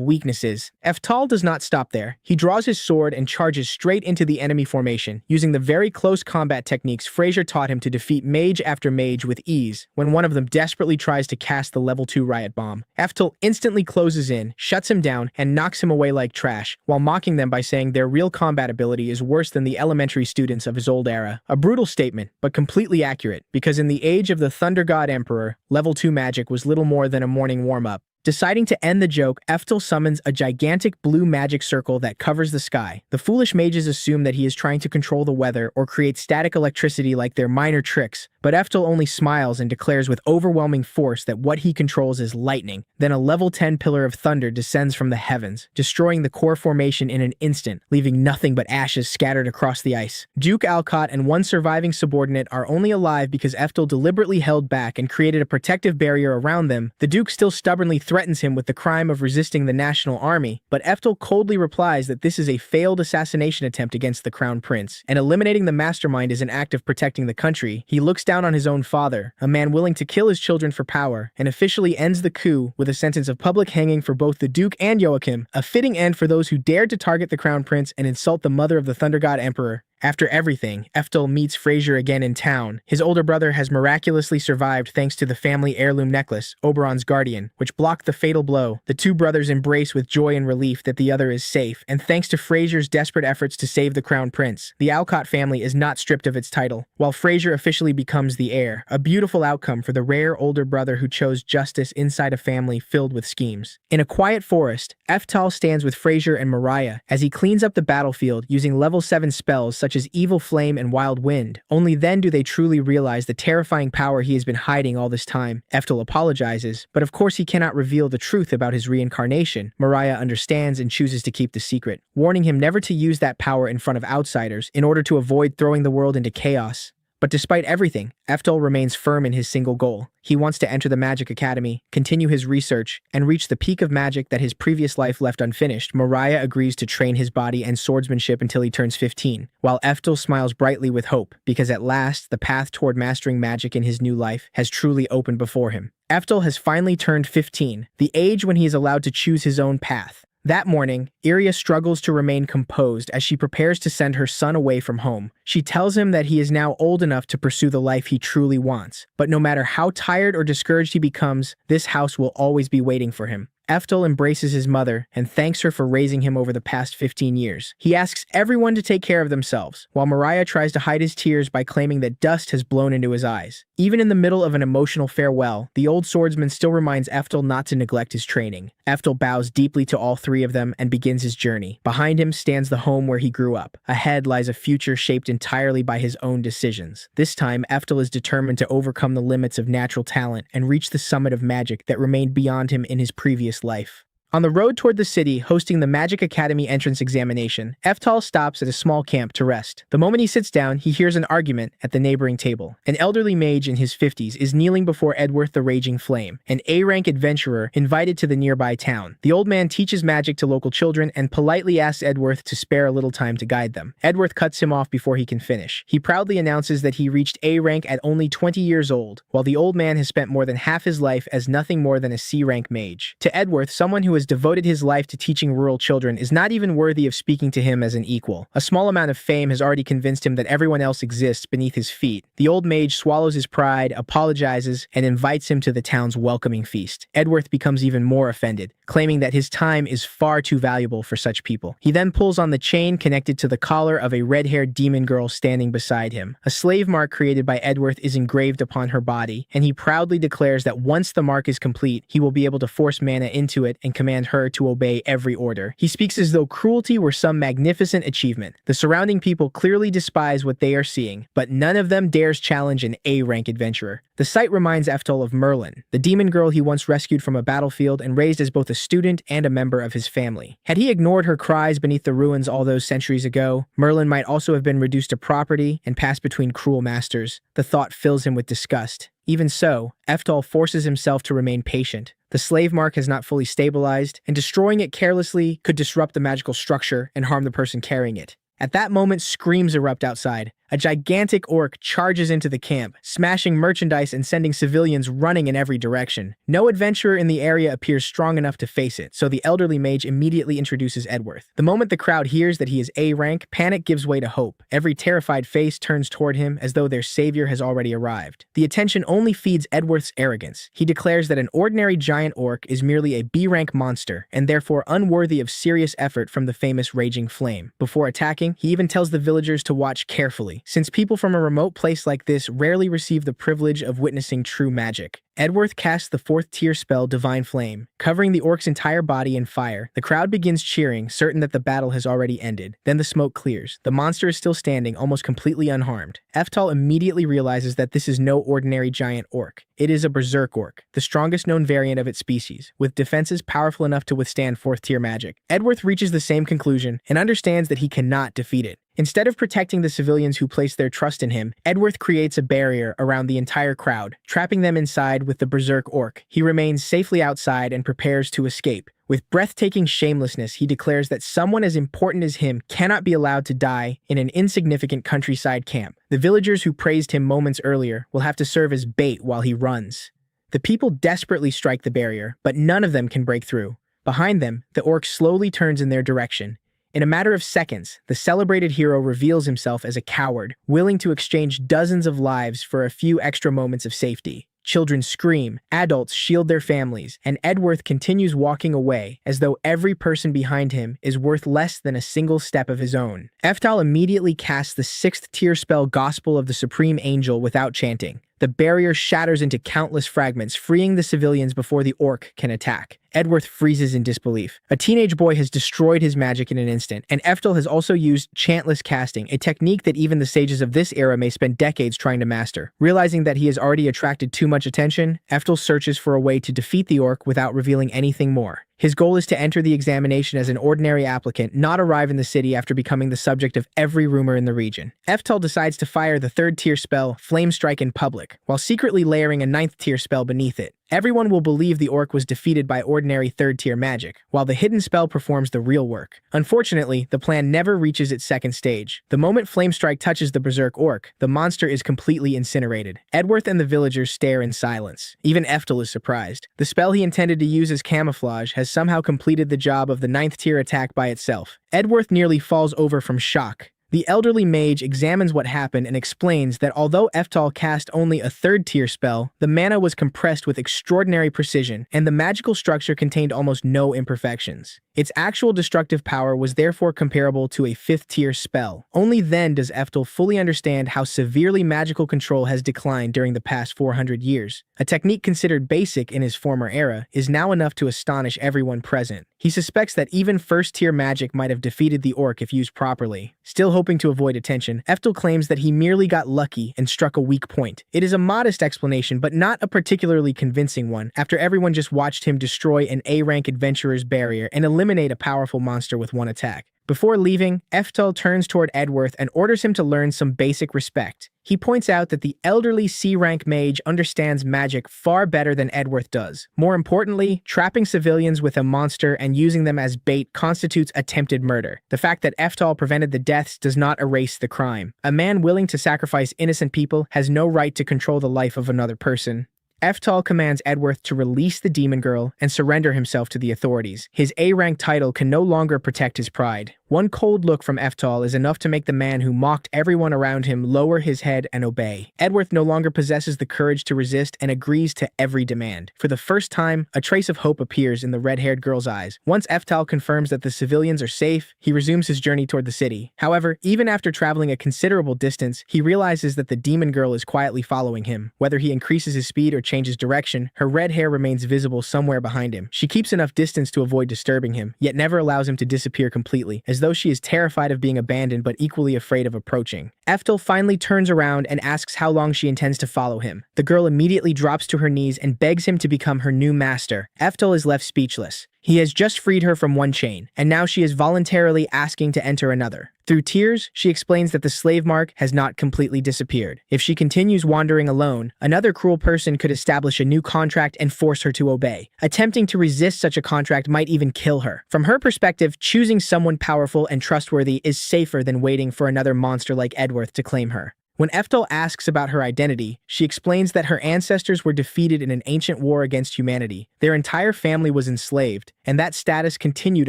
weaknesses. Eftal does not stop there. He draws his sword and charges straight into the enemy formation, using the very close combat techniques Fraser taught him to defeat mage after mage with ease. When one of them desperately tries to cast the level 2 riot bomb, Eftal instantly closes in, shuts him down, and knocks him away like trash, while mocking them by saying their real combat ability is worse than the elementary students of his old era. A brutal statement, but completely accurate, because in the age of the Thunder God Emperor, level 2 magic was little more than a morning warm-up. Deciding to end the joke, Eftal summons a gigantic blue magic circle that covers the sky. The foolish mages assume that he is trying to control the weather or create static electricity like their minor tricks, but Eftal only smiles and declares with overwhelming force that what he controls is lightning. Then a level 10 pillar of thunder descends from the heavens, destroying the core formation in an instant, leaving nothing but ashes scattered across the ice. Duke Alcott and one surviving subordinate are only alive because Eftal deliberately held back and created a protective barrier around them. The Duke still stubbornly threatens him with the crime of resisting the national army, but Eftal coldly replies that this is a failed assassination attempt against the crown prince, and eliminating the mastermind is an act of protecting the country. He looks down on his own father, a man willing to kill his children for power, and officially ends the coup with a sentence of public hanging for both the Duke and Joachim, a fitting end for those who dared to target the crown prince and insult the mother of the Thunder God Emperor. After everything, Eftal meets Fraser again in town. His older brother has miraculously survived thanks to the family heirloom necklace, Oberon's Guardian, which blocked the fatal blow. The two brothers embrace with joy and relief that the other is safe, and thanks to Fraser's desperate efforts to save the crown prince, the Alcott family is not stripped of its title, while Fraser officially becomes the heir, a beautiful outcome for the rare older brother who chose justice inside a family filled with schemes. In a quiet forest, Eftal stands with Fraser and Mariah as he cleans up the battlefield using level 7 spells such such as Evil Flame and Wild Wind. Only then do they truly realize the terrifying power he has been hiding all this time. Eftel apologizes, but of course he cannot reveal the truth about his reincarnation. Mariah understands and chooses to keep the secret, warning him never to use that power in front of outsiders in order to avoid throwing the world into chaos. But despite everything, Eftel remains firm in his single goal. He wants to enter the Magic Academy, continue his research, and reach the peak of magic that his previous life left unfinished. Mariah agrees to train his body and swordsmanship until he turns 15, while Eftel smiles brightly with hope, because at last, the path toward mastering magic in his new life has truly opened before him. Eftel has finally turned 15, the age when he is allowed to choose his own path. That morning, Iria struggles to remain composed as she prepares to send her son away from home. She tells him that he is now old enough to pursue the life he truly wants, but no matter how tired or discouraged he becomes, this house will always be waiting for him. Eftel embraces his mother and thanks her for raising him over the past 15 years. He asks everyone to take care of themselves, while Mariah tries to hide his tears by claiming that dust has blown into his eyes. Even in the middle of an emotional farewell, the old swordsman still reminds Eftel not to neglect his training. Eftel bows deeply to all three of them and begins his journey. Behind him stands the home where he grew up. Ahead lies a future shaped entirely by his own decisions. This time, Eftel is determined to overcome the limits of natural talent and reach the summit of magic that remained beyond him in his previous life. On the road toward the city, hosting the Magic Academy entrance examination, Eftel stops at a small camp to rest. The moment he sits down, he hears an argument at the neighboring table. An elderly mage in his 50s is kneeling before Edworth the Raging Flame, an A-rank adventurer invited to the nearby town. The old man teaches magic to local children and politely asks Edworth to spare a little time to guide them. Edworth cuts him off before he can finish. He proudly announces that he reached A-rank at only 20 years old, while the old man has spent more than half his life as nothing more than a C-rank mage. To Edworth, someone who has devoted his life to teaching rural children is not even worthy of speaking to him as an equal. A small amount of fame has already convinced him that everyone else exists beneath his feet. The old mage swallows his pride, apologizes, and invites him to the town's welcoming feast. Edworth becomes even more offended, claiming that his time is far too valuable for such people. He then pulls on the chain connected to the collar of a red-haired demon girl standing beside him. A slave mark created by Edworth is engraved upon her body, and he proudly declares that once the mark is complete, he will be able to force mana into it and command her to obey every order. He speaks as though cruelty were some magnificent achievement. The surrounding people clearly despise what they are seeing, but none of them dares challenge an A-rank adventurer. The sight reminds Eftel of Merlin, the demon girl he once rescued from a battlefield and raised as both a student and a member of his family. Had he ignored her cries beneath the ruins all those centuries ago, Merlin might also have been reduced to property and passed between cruel masters. The thought fills him with disgust. Even so, Eftel forces himself to remain patient. The slave mark has not fully stabilized, and destroying it carelessly could disrupt the magical structure and harm the person carrying it. At that moment, screams erupt outside. A gigantic orc charges into the camp, smashing merchandise and sending civilians running in every direction. No adventurer in the area appears strong enough to face it, so the elderly mage immediately introduces Edworth. The moment the crowd hears that he is A-rank, panic gives way to hope. Every terrified face turns toward him as though their savior has already arrived. The attention only feeds Edworth's arrogance. He declares that an ordinary giant orc is merely a B-rank monster, and therefore unworthy of serious effort from the famous Raging Flame. Before attacking, he even tells the villagers to watch carefully, since people from a remote place like this rarely receive the privilege of witnessing true magic. Edworth casts the 4th tier spell Divine Flame, covering the orc's entire body in fire. The crowd begins cheering, certain that the battle has already ended. Then the smoke clears. The monster is still standing, almost completely unharmed. Eftel immediately realizes that this is no ordinary giant orc. It is a berserk orc, the strongest known variant of its species, with defenses powerful enough to withstand 4th tier magic. Edworth reaches the same conclusion and understands that he cannot defeat it. Instead of protecting the civilians who place their trust in him, Edworth creates a barrier around the entire crowd, trapping them inside with the berserk orc. He remains safely outside and prepares to escape. With breathtaking shamelessness, he declares that someone as important as him cannot be allowed to die in an insignificant countryside camp. The villagers who praised him moments earlier will have to serve as bait while he runs. The people desperately strike the barrier, but none of them can break through. Behind them, the orc slowly turns in their direction. In a matter of seconds, the celebrated hero reveals himself as a coward, willing to exchange dozens of lives for a few extra moments of safety. Children scream, adults shield their families, and Edworth continues walking away as though every person behind him is worth less than a single step of his own. Eftel immediately casts the 6th tier spell Gospel of the Supreme Angel without chanting. the barrier shatters into countless fragments, freeing the civilians before the orc can attack. Edworth freezes in disbelief. A teenage boy has destroyed his magic in an instant, and Eftel has also used chantless casting, a technique that even the sages of this era may spend decades trying to master. Realizing that he has already attracted too much attention, Eftel searches for a way to defeat the orc without revealing anything more. His goal is to enter the examination as an ordinary applicant, not arrive in the city after becoming the subject of every rumor in the region. Eftel decides to fire the 3rd-tier spell, Flame Strike, in public, while secretly layering a 9th-tier spell beneath it. Everyone will believe the orc was defeated by ordinary 3rd-tier magic, while the hidden spell performs the real work. Unfortunately, the plan never reaches its 2nd stage. The moment Flame Strike touches the berserk orc, the monster is completely incinerated. Edworth and the villagers stare in silence. Even Eftel is surprised. The spell he intended to use as camouflage has somehow completed the job of the 9th-tier attack by itself. Edworth nearly falls over from shock. The elderly mage examines what happened and explains that although Eftel cast only a 3rd-tier spell, the mana was compressed with extraordinary precision, and the magical structure contained almost no imperfections. Its actual destructive power was therefore comparable to a 5th-tier spell. Only then does Eftel fully understand how severely magical control has declined during the past 400 years. A technique considered basic in his former era is now enough to astonish everyone present. He suspects that even 1st-tier magic might have defeated the orc if used properly. Still hoping to avoid attention, Eftel claims that he merely got lucky and struck a weak point. It is a modest explanation, but not a particularly convincing one, after everyone just watched him destroy an A-rank adventurer's barrier and eliminate a powerful monster with one attack. Before leaving, Eftel turns toward Edworth and orders him to learn some basic respect. He points out that the elderly C-rank mage understands magic far better than Edworth does. More importantly, trapping civilians with a monster and using them as bait constitutes attempted murder. The fact that Eftel prevented the deaths does not erase the crime. A man willing to sacrifice innocent people has no right to control the life of another person. Eftel commands Edworth to release the demon girl and surrender himself to the authorities. His A-rank title can no longer protect his pride. One cold look from Eftel is enough to make the man who mocked everyone around him lower his head and obey. Edworth no longer possesses the courage to resist and agrees to every demand. For the first time, a trace of hope appears in the red-haired girl's eyes. Once Eftel confirms that the civilians are safe, he resumes his journey toward the city. However, even after traveling a considerable distance, he realizes that the demon girl is quietly following him. Whether he increases his speed or changes direction, her red hair remains visible somewhere behind him. She keeps enough distance to avoid disturbing him, yet never allows him to disappear completely, as though she is terrified of being abandoned but equally afraid of approaching. Eftel finally turns around and asks how long she intends to follow him. The girl immediately drops to her knees and begs him to become her new master. Eftel is left speechless. He has just freed her from one chain, and now she is voluntarily asking to enter another. Through tears, she explains that the slave mark has not completely disappeared. If she continues wandering alone, another cruel person could establish a new contract and force her to obey. Attempting to resist such a contract might even kill her. From her perspective, choosing someone powerful and trustworthy is safer than waiting for another monster like Edworth to claim her. When Eftel asks about her identity, she explains that her ancestors were defeated in an ancient war against humanity. Their entire family was enslaved, and that status continued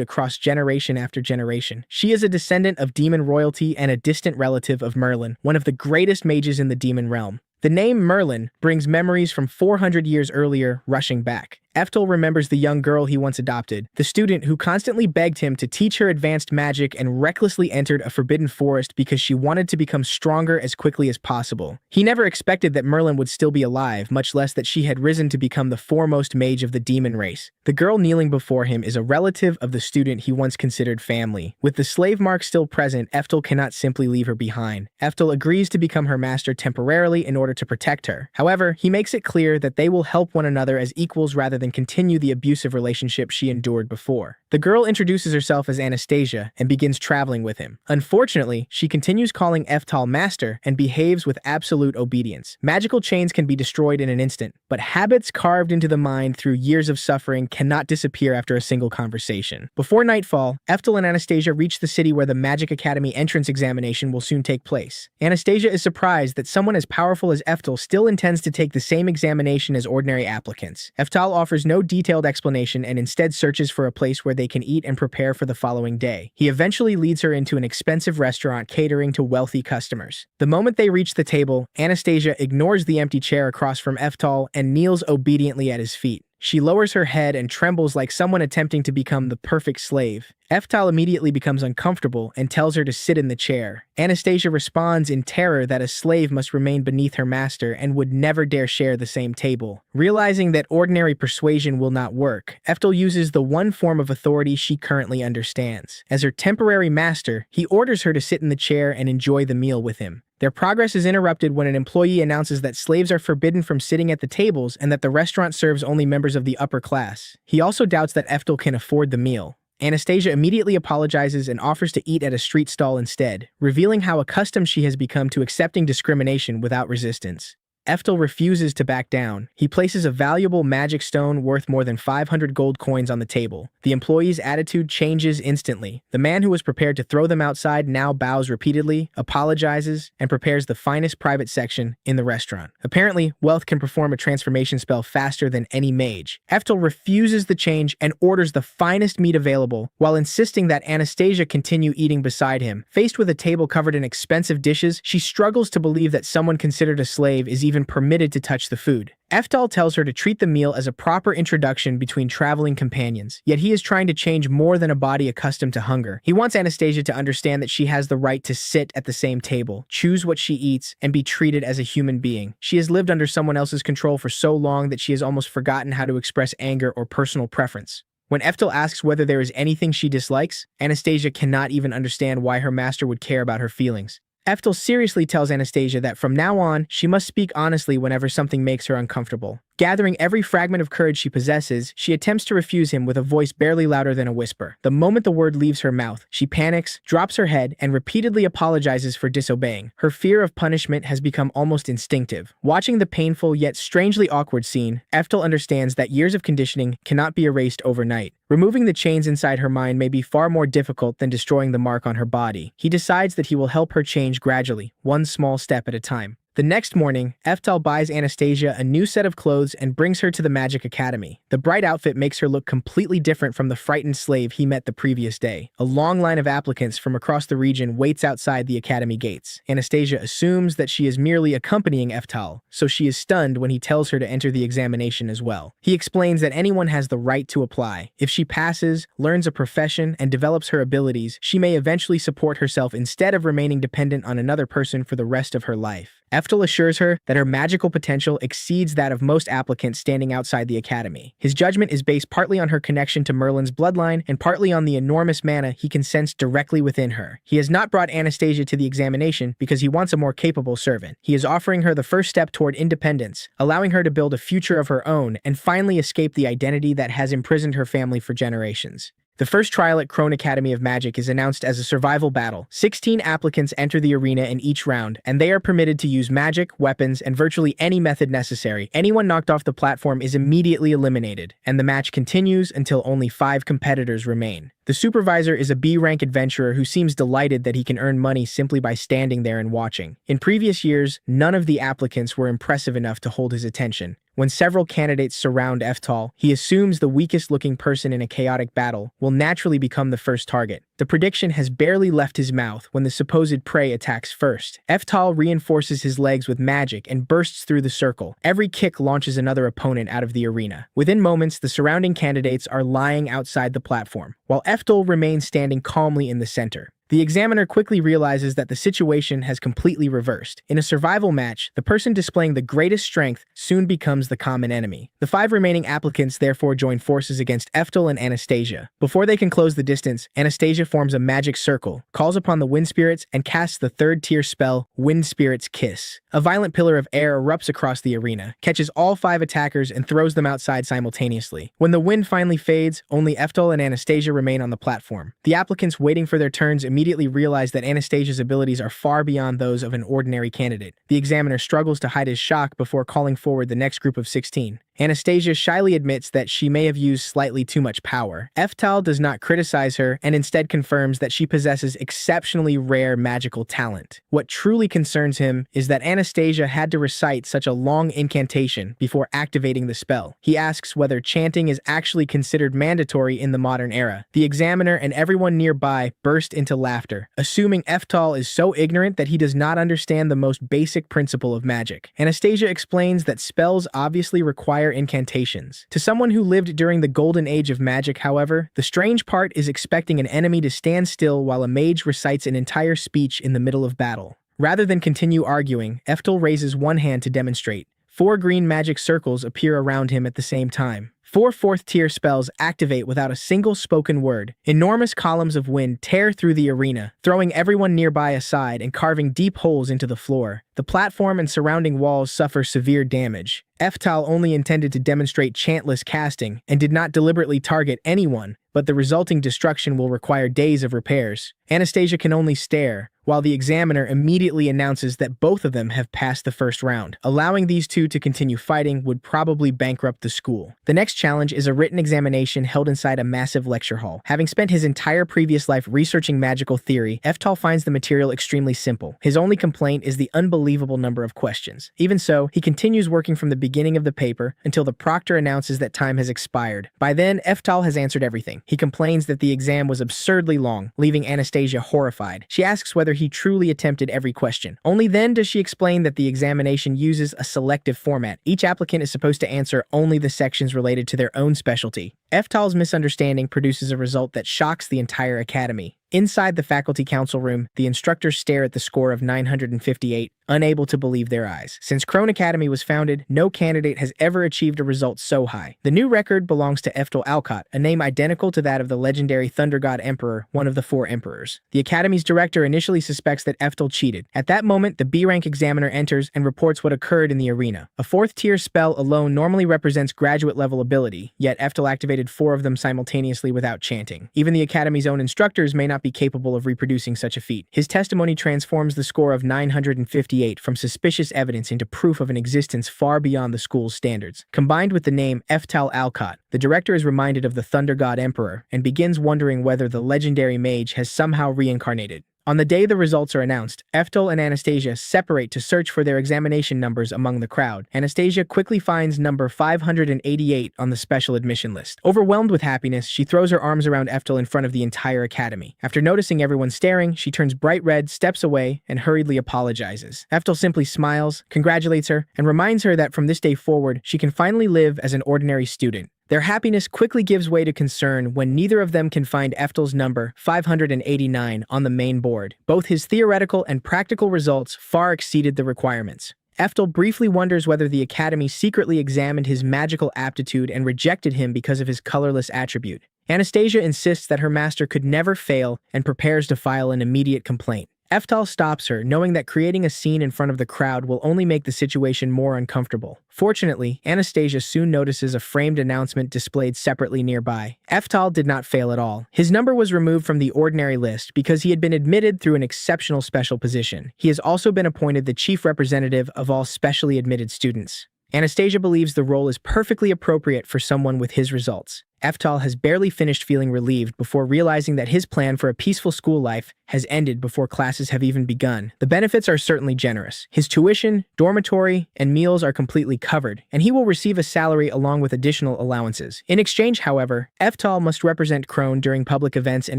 across generation after generation. She is a descendant of demon royalty and a distant relative of Merlin, one of the greatest mages in the demon realm. The name Merlin brings memories from 400 years earlier rushing back. Eftel remembers the young girl he once adopted, the student who constantly begged him to teach her advanced magic and recklessly entered a forbidden forest because she wanted to become stronger as quickly as possible. He never expected that Merlin would still be alive, much less that she had risen to become the foremost mage of the demon race. The girl kneeling before him is a relative of the student he once considered family. With the slave mark still present, Eftel cannot simply leave her behind. Eftel agrees to become her master temporarily in order to protect her. However, he makes it clear that they will help one another as equals rather than continue the abusive relationship she endured before. The girl introduces herself as Anastasia and begins traveling with him. Unfortunately, she continues calling Eftel master and behaves with absolute obedience. Magical chains can be destroyed in an instant, but habits carved into the mind through years of suffering cannot disappear after a single conversation. Before nightfall, Eftel and Anastasia reach the city where the Magic Academy entrance examination will soon take place. Anastasia is surprised that someone as powerful as Eftel still intends to take the same examination as ordinary applicants. Eftel offers no detailed explanation and instead searches for a place where they can eat and prepare for the following day. He eventually leads her into an expensive restaurant catering to wealthy customers. The moment they reach the table, Anastasia ignores the empty chair across from Eftel and kneels obediently at his feet. She lowers her head and trembles like someone attempting to become the perfect slave. Eftal immediately becomes uncomfortable and tells her to sit in the chair. Anastasia responds in terror that a slave must remain beneath her master and would never dare share the same table. Realizing that ordinary persuasion will not work, Eftal uses the one form of authority she currently understands. As her temporary master, he orders her to sit in the chair and enjoy the meal with him. Their progress is interrupted when an employee announces that slaves are forbidden from sitting at the tables and that the restaurant serves only members of the upper class. He also doubts that Eftal can afford the meal. Anastasia immediately apologizes and offers to eat at a street stall instead, revealing how accustomed she has become to accepting discrimination without resistance. Eftal refuses to back down. He places a valuable magic stone worth more than 500 gold coins on the table. The employee's attitude changes instantly. The man who was prepared to throw them outside now bows repeatedly, apologizes, and prepares the finest private section in the restaurant. Apparently, Wealth can perform a transformation spell faster than any mage. Eftal refuses the change and orders the finest meat available, while insisting that Anastasia continue eating beside him. Faced with a table covered in expensive dishes, she struggles to believe that someone considered a slave is even permitted to touch the food. Eftal tells her to treat the meal as a proper introduction between traveling companions, yet he is trying to change more than a body accustomed to hunger. He wants Anastasia to understand that she has the right to sit at the same table, choose what she eats, and be treated as a human being. She has lived under someone else's control for so long that she has almost forgotten how to express anger or personal preference. When Eftal asks whether there is anything she dislikes, Anastasia cannot even understand why her master would care about her feelings. Eftal seriously tells Anastasia that from now on, she must speak honestly whenever something makes her uncomfortable. Gathering every fragment of courage she possesses, she attempts to refuse him with a voice barely louder than a whisper. The moment the word leaves her mouth, she panics, drops her head, and repeatedly apologizes for disobeying. Her fear of punishment has become almost instinctive. Watching the painful yet strangely awkward scene, Eftal understands that years of conditioning cannot be erased overnight. Removing the chains inside her mind may be far more difficult than destroying the mark on her body. He decides that he will help her change gradually, one small step at a time. The next morning, Eftal buys Anastasia a new set of clothes and brings her to the Magic Academy. The bright outfit makes her look completely different from the frightened slave he met the previous day. A long line of applicants from across the region waits outside the academy gates. Anastasia assumes that she is merely accompanying Eftal, so she is stunned when he tells her to enter the examination as well. He explains that anyone has the right to apply. If she passes, learns a profession, and develops her abilities, she may eventually support herself instead of remaining dependent on another person for the rest of her life. Eftal assures her that her magical potential exceeds that of most applicants standing outside the academy. His judgment is based partly on her connection to Merlin's bloodline and partly on the enormous mana he can sense directly within her. He has not brought Anastasia to the examination because he wants a more capable servant. He is offering her the first step toward independence, allowing her to build a future of her own and finally escape the identity that has imprisoned her family for generations. The first trial at Krone Academy of Magic is announced as a survival battle. 16 applicants enter the arena in each round, and they are permitted to use magic, weapons, and virtually any method necessary. Anyone knocked off the platform is immediately eliminated, and the match continues until only 5 competitors remain. The supervisor is a B-rank adventurer who seems delighted that he can earn money simply by standing there and watching. In previous years, none of the applicants were impressive enough to hold his attention. When several candidates surround Eftal, he assumes the weakest-looking person in a chaotic battle will naturally become the first target. The prediction has barely left his mouth when the supposed prey attacks first. Eftal reinforces his legs with magic and bursts through the circle. Every kick launches another opponent out of the arena. Within moments, the surrounding candidates are lying outside the platform, while Eftal remains standing calmly in the center. The examiner quickly realizes that the situation has completely reversed. In a survival match, the person displaying the greatest strength soon becomes the common enemy. The 5 remaining applicants therefore join forces against Eftal and Anastasia. Before they can close the distance, Anastasia forms a magic circle, calls upon the wind spirits, and casts the 3rd-tier spell, Wind Spirit's Kiss. A violent pillar of air erupts across the arena, catches all 5 attackers, and throws them outside simultaneously. When the wind finally fades, only Eftal and Anastasia remain on the platform. The applicants waiting for their turns immediately realize that Anastasia's abilities are far beyond those of an ordinary candidate. The examiner struggles to hide his shock before calling forward the next group of 16. Anastasia shyly admits that she may have used slightly too much power. Eftal does not criticize her and instead confirms that she possesses exceptionally rare magical talent. What truly concerns him is that Anastasia had to recite such a long incantation before activating the spell. He asks whether chanting is actually considered mandatory in the modern era. The examiner and everyone nearby burst into laughter, assuming Eftal is so ignorant that he does not understand the most basic principle of magic. Anastasia explains that spells obviously require fire incantations. To someone who lived during the golden age of magic, however, the strange part is expecting an enemy to stand still while a mage recites an entire speech in the middle of battle. Rather than continue arguing, Eftel raises one hand to demonstrate. 4 green magic circles appear around him at the same time. 4 fourth-tier spells activate without a single spoken word. Enormous columns of wind tear through the arena, throwing everyone nearby aside and carving deep holes into the floor. The platform and surrounding walls suffer severe damage. Eftal only intended to demonstrate chantless casting and did not deliberately target anyone, but the resulting destruction will require days of repairs. Anastasia can only stare, while the examiner immediately announces that both of them have passed the first round. Allowing these two to continue fighting would probably bankrupt the school. The next challenge is a written examination held inside a massive lecture hall. Having spent his entire previous life researching magical theory, Eftal finds the material extremely simple. His only complaint is the unbelievable number of questions. Even so, he continues working from the beginning of the paper until the proctor announces that time has expired. By then, Eftal has answered everything. He complains that the exam was absurdly long, leaving Anastasia horrified. She asks whether he truly attempted every question. Only then does she explain that the examination uses a selective format. Each applicant is supposed to answer only the sections related to their own specialty. Eftal's misunderstanding produces a result that shocks the entire academy. Inside the faculty council room, the instructors stare at the score of 958, unable to believe their eyes. Since Krone Academy was founded, no candidate has ever achieved a result so high. The new record belongs to Eftel Alcott, a name identical to that of the legendary Thunder God Emperor, one of the 4 emperors. The academy's director initially suspects that Eftel cheated. At that moment, the B-rank examiner enters and reports what occurred in the arena. A 4th-tier spell alone normally represents graduate-level ability, yet Eftel activated 4 of them simultaneously without chanting. Even the academy's own instructors may not be capable of reproducing such a feat. His testimony transforms the score of 958 from suspicious evidence into proof of an existence far beyond the school's standards. Combined with the name Eftal Alcott, the director is reminded of the Thunder God Emperor and begins wondering whether the legendary mage has somehow reincarnated. On the day the results are announced, Eftel and Anastasia separate to search for their examination numbers among the crowd. Anastasia quickly finds number 588 on the special admission list. Overwhelmed with happiness, she throws her arms around Eftel in front of the entire academy. After noticing everyone staring, she turns bright red, steps away, and hurriedly apologizes. Eftel simply smiles, congratulates her, and reminds her that from this day forward, she can finally live as an ordinary student. Their happiness quickly gives way to concern when neither of them can find Eftel's number, 589, on the main board. Both his theoretical and practical results far exceeded the requirements. Eftel briefly wonders whether the academy secretly examined his magical aptitude and rejected him because of his colorless attribute. Anastasia insists that her master could never fail and prepares to file an immediate complaint. Eftal stops her, knowing that creating a scene in front of the crowd will only make the situation more uncomfortable. Fortunately, Anastasia soon notices a framed announcement displayed separately nearby. Eftal did not fail at all. His number was removed from the ordinary list because he had been admitted through an exceptional special position. He has also been appointed the chief representative of all specially admitted students. Anastasia believes the role is perfectly appropriate for someone with his results. Eftal has barely finished feeling relieved before realizing that his plan for a peaceful school life has ended before classes have even begun. The benefits are certainly generous. His tuition, dormitory, and meals are completely covered, and he will receive a salary along with additional allowances. In exchange, however, Eftal must represent Krone during public events and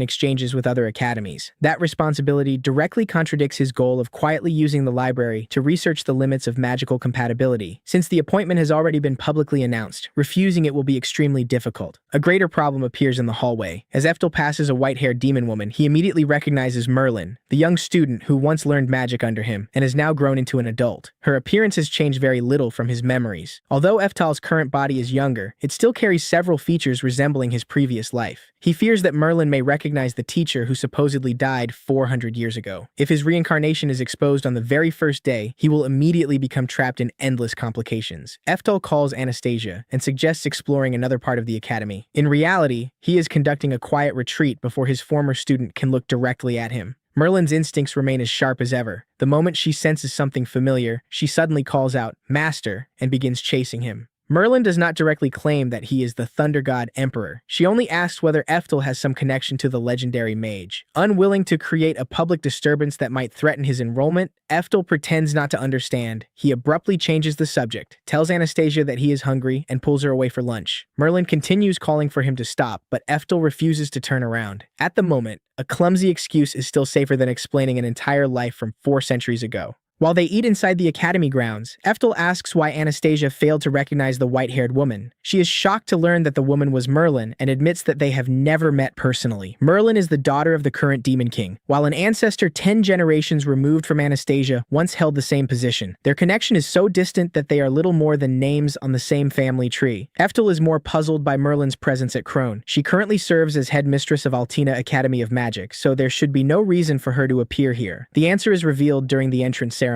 exchanges with other academies. That responsibility directly contradicts his goal of quietly using the library to research the limits of magical compatibility. Since the appointment has already been publicly announced, refusing it will be extremely difficult. A greater problem appears in the hallway. As Eftel passes a white-haired demon woman, he immediately recognizes Merlin, the young student who once learned magic under him and has now grown into an adult. Her appearance has changed very little from his memories. Although Eftal's current body is younger, it still carries several features resembling his previous life. He fears that Merlin may recognize the teacher who supposedly died 400 years ago. If his reincarnation is exposed on the very first day, he will immediately become trapped in endless complications. Eftel calls Anastasia and suggests exploring another part of the academy. In reality, he is conducting a quiet retreat before his former student can look directly at him. Merlin's instincts remain as sharp as ever. The moment she senses something familiar, she suddenly calls out, "Master," and begins chasing him. Merlin does not directly claim that he is the Thunder God Emperor. She only asks whether Eftel has some connection to the legendary mage. Unwilling to create a public disturbance that might threaten his enrollment, Eftel pretends not to understand. He abruptly changes the subject, tells Anastasia that he is hungry, and pulls her away for lunch. Merlin continues calling for him to stop, but Eftel refuses to turn around. At the moment, a clumsy excuse is still safer than explaining an entire life from 4 centuries ago. While they eat inside the academy grounds, Eftel asks why Anastasia failed to recognize the white-haired woman. She is shocked to learn that the woman was Merlin and admits that they have never met personally. Merlin is the daughter of the current Demon King, while an ancestor 10 generations removed from Anastasia once held the same position. Their connection is so distant that they are little more than names on the same family tree. Eftel is more puzzled by Merlin's presence at Krone. She currently serves as headmistress of Altina Academy of Magic, so there should be no reason for her to appear here. The answer is revealed during the entrance ceremony.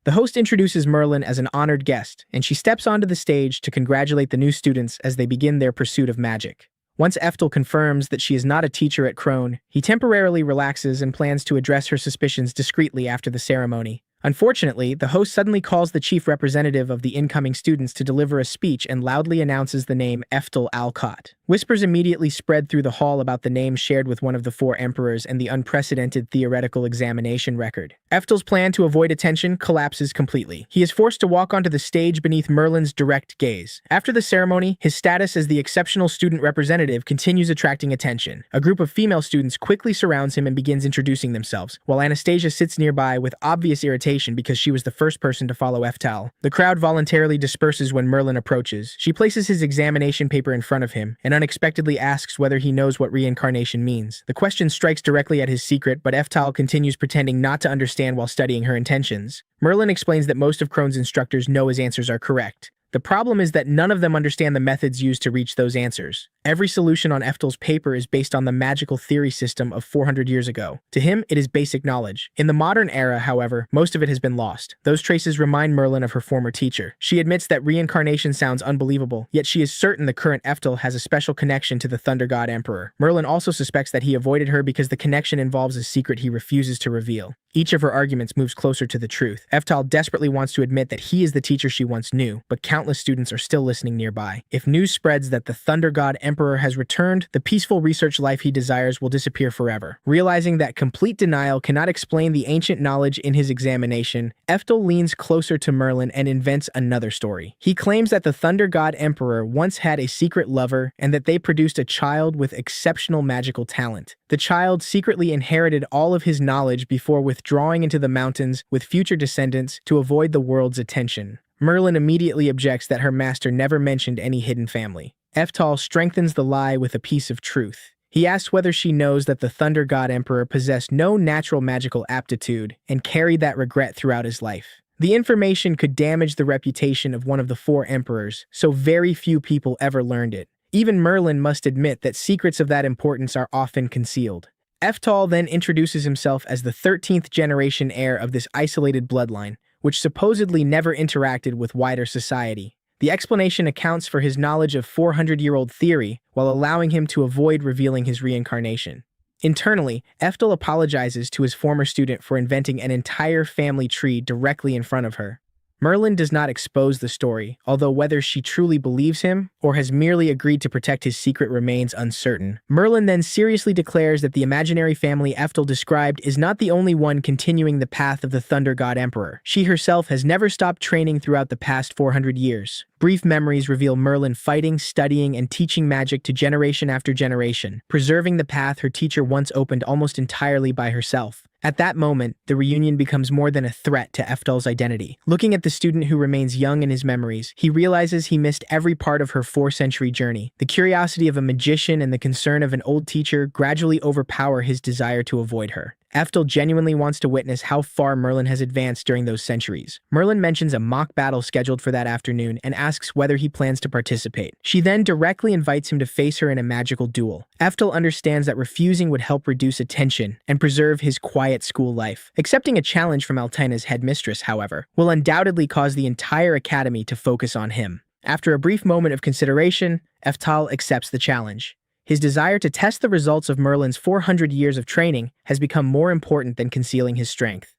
The host introduces Merlin as an honored guest, and she steps onto the stage to congratulate the new students as they begin their pursuit of magic. Once Eftel confirms that she is not a teacher at Krone, he temporarily relaxes and plans to address her suspicions discreetly after the ceremony. Unfortunately, the host suddenly calls the chief representative of the incoming students to deliver a speech and loudly announces the name Eftel Alcott. Whispers immediately spread through the hall about the name shared with one of the 4 emperors and the unprecedented theoretical examination record. Eftel's plan to avoid attention collapses completely. He is forced to walk onto the stage beneath Merlin's direct gaze. After the ceremony, his status as the exceptional student representative continues attracting attention. A group of female students quickly surrounds him and begins introducing themselves, while Anastasia sits nearby with obvious irritation because she was the first person to follow Eftel. The crowd voluntarily disperses when Merlin approaches. She places his examination paper in front of him and unexpectedly asks whether he knows what reincarnation means. The question strikes directly at his secret, but Eftel continues pretending not to understand while studying her intentions. Merlin explains that most of Krone's instructors know his answers are correct. The problem is that none of them understand the methods used to reach those answers. Every solution on Eftel's paper is based on the magical theory system of 400 years ago. To him, it is basic knowledge. In the modern era, however, most of it has been lost. Those traces remind Merlin of her former teacher. She admits that reincarnation sounds unbelievable, yet she is certain the current Eftel has a special connection to the Thunder God Emperor. Merlin also suspects that he avoided her because the connection involves a secret he refuses to reveal. Each of her arguments moves closer to the truth. Eftel desperately wants to admit that he is the teacher she once knew, but countless students are still listening nearby. If news spreads that the Thunder God Emperor has returned, the peaceful research life he desires will disappear forever. Realizing that complete denial cannot explain the ancient knowledge in his examination, Eftel leans closer to Merlin and invents another story. He claims that the Thunder God Emperor once had a secret lover and that they produced a child with exceptional magical talent. The child secretly inherited all of his knowledge before withdrawing into the mountains with future descendants to avoid the world's attention. Merlin immediately objects that her master never mentioned any hidden family. Eftel strengthens the lie with a piece of truth. He asks whether she knows that the Thunder God Emperor possessed no natural magical aptitude and carried that regret throughout his life. The information could damage the reputation of one of the 4 emperors, so very few people ever learned it. Even Merlin must admit that secrets of that importance are often concealed. Eftel then introduces himself as the 13th generation heir of this isolated bloodline, which supposedly never interacted with wider society. The explanation accounts for his knowledge of 400-year-old theory while allowing him to avoid revealing his reincarnation. Internally, Eftel apologizes to his former student for inventing an entire family tree directly in front of her. Merlin does not expose the story, although whether she truly believes him or has merely agreed to protect his secret remains uncertain. Merlin then seriously declares that the imaginary family Eftel described is not the only one continuing the path of the Thunder God Emperor. She herself has never stopped training throughout the past 400 years. Brief memories reveal Merlin fighting, studying, and teaching magic to generation after generation, preserving the path her teacher once opened almost entirely by herself. At that moment, the reunion becomes more than a threat to Eftel's identity. Looking at the student who remains young in his memories, he realizes he missed every part of her 4-century journey. The curiosity of a magician and the concern of an old teacher gradually overpower his desire to avoid her. Eftel genuinely wants to witness how far Merlin has advanced during those centuries. Merlin mentions a mock battle scheduled for that afternoon and asks whether he plans to participate. She then directly invites him to face her in a magical duel. Eftel understands that refusing would help reduce attention and preserve his quiet school life. Accepting a challenge from Altina's headmistress, however, will undoubtedly cause the entire academy to focus on him. After a brief moment of consideration, Eftel accepts the challenge. His desire to test the results of Merlin's 400 years of training has become more important than concealing his strength.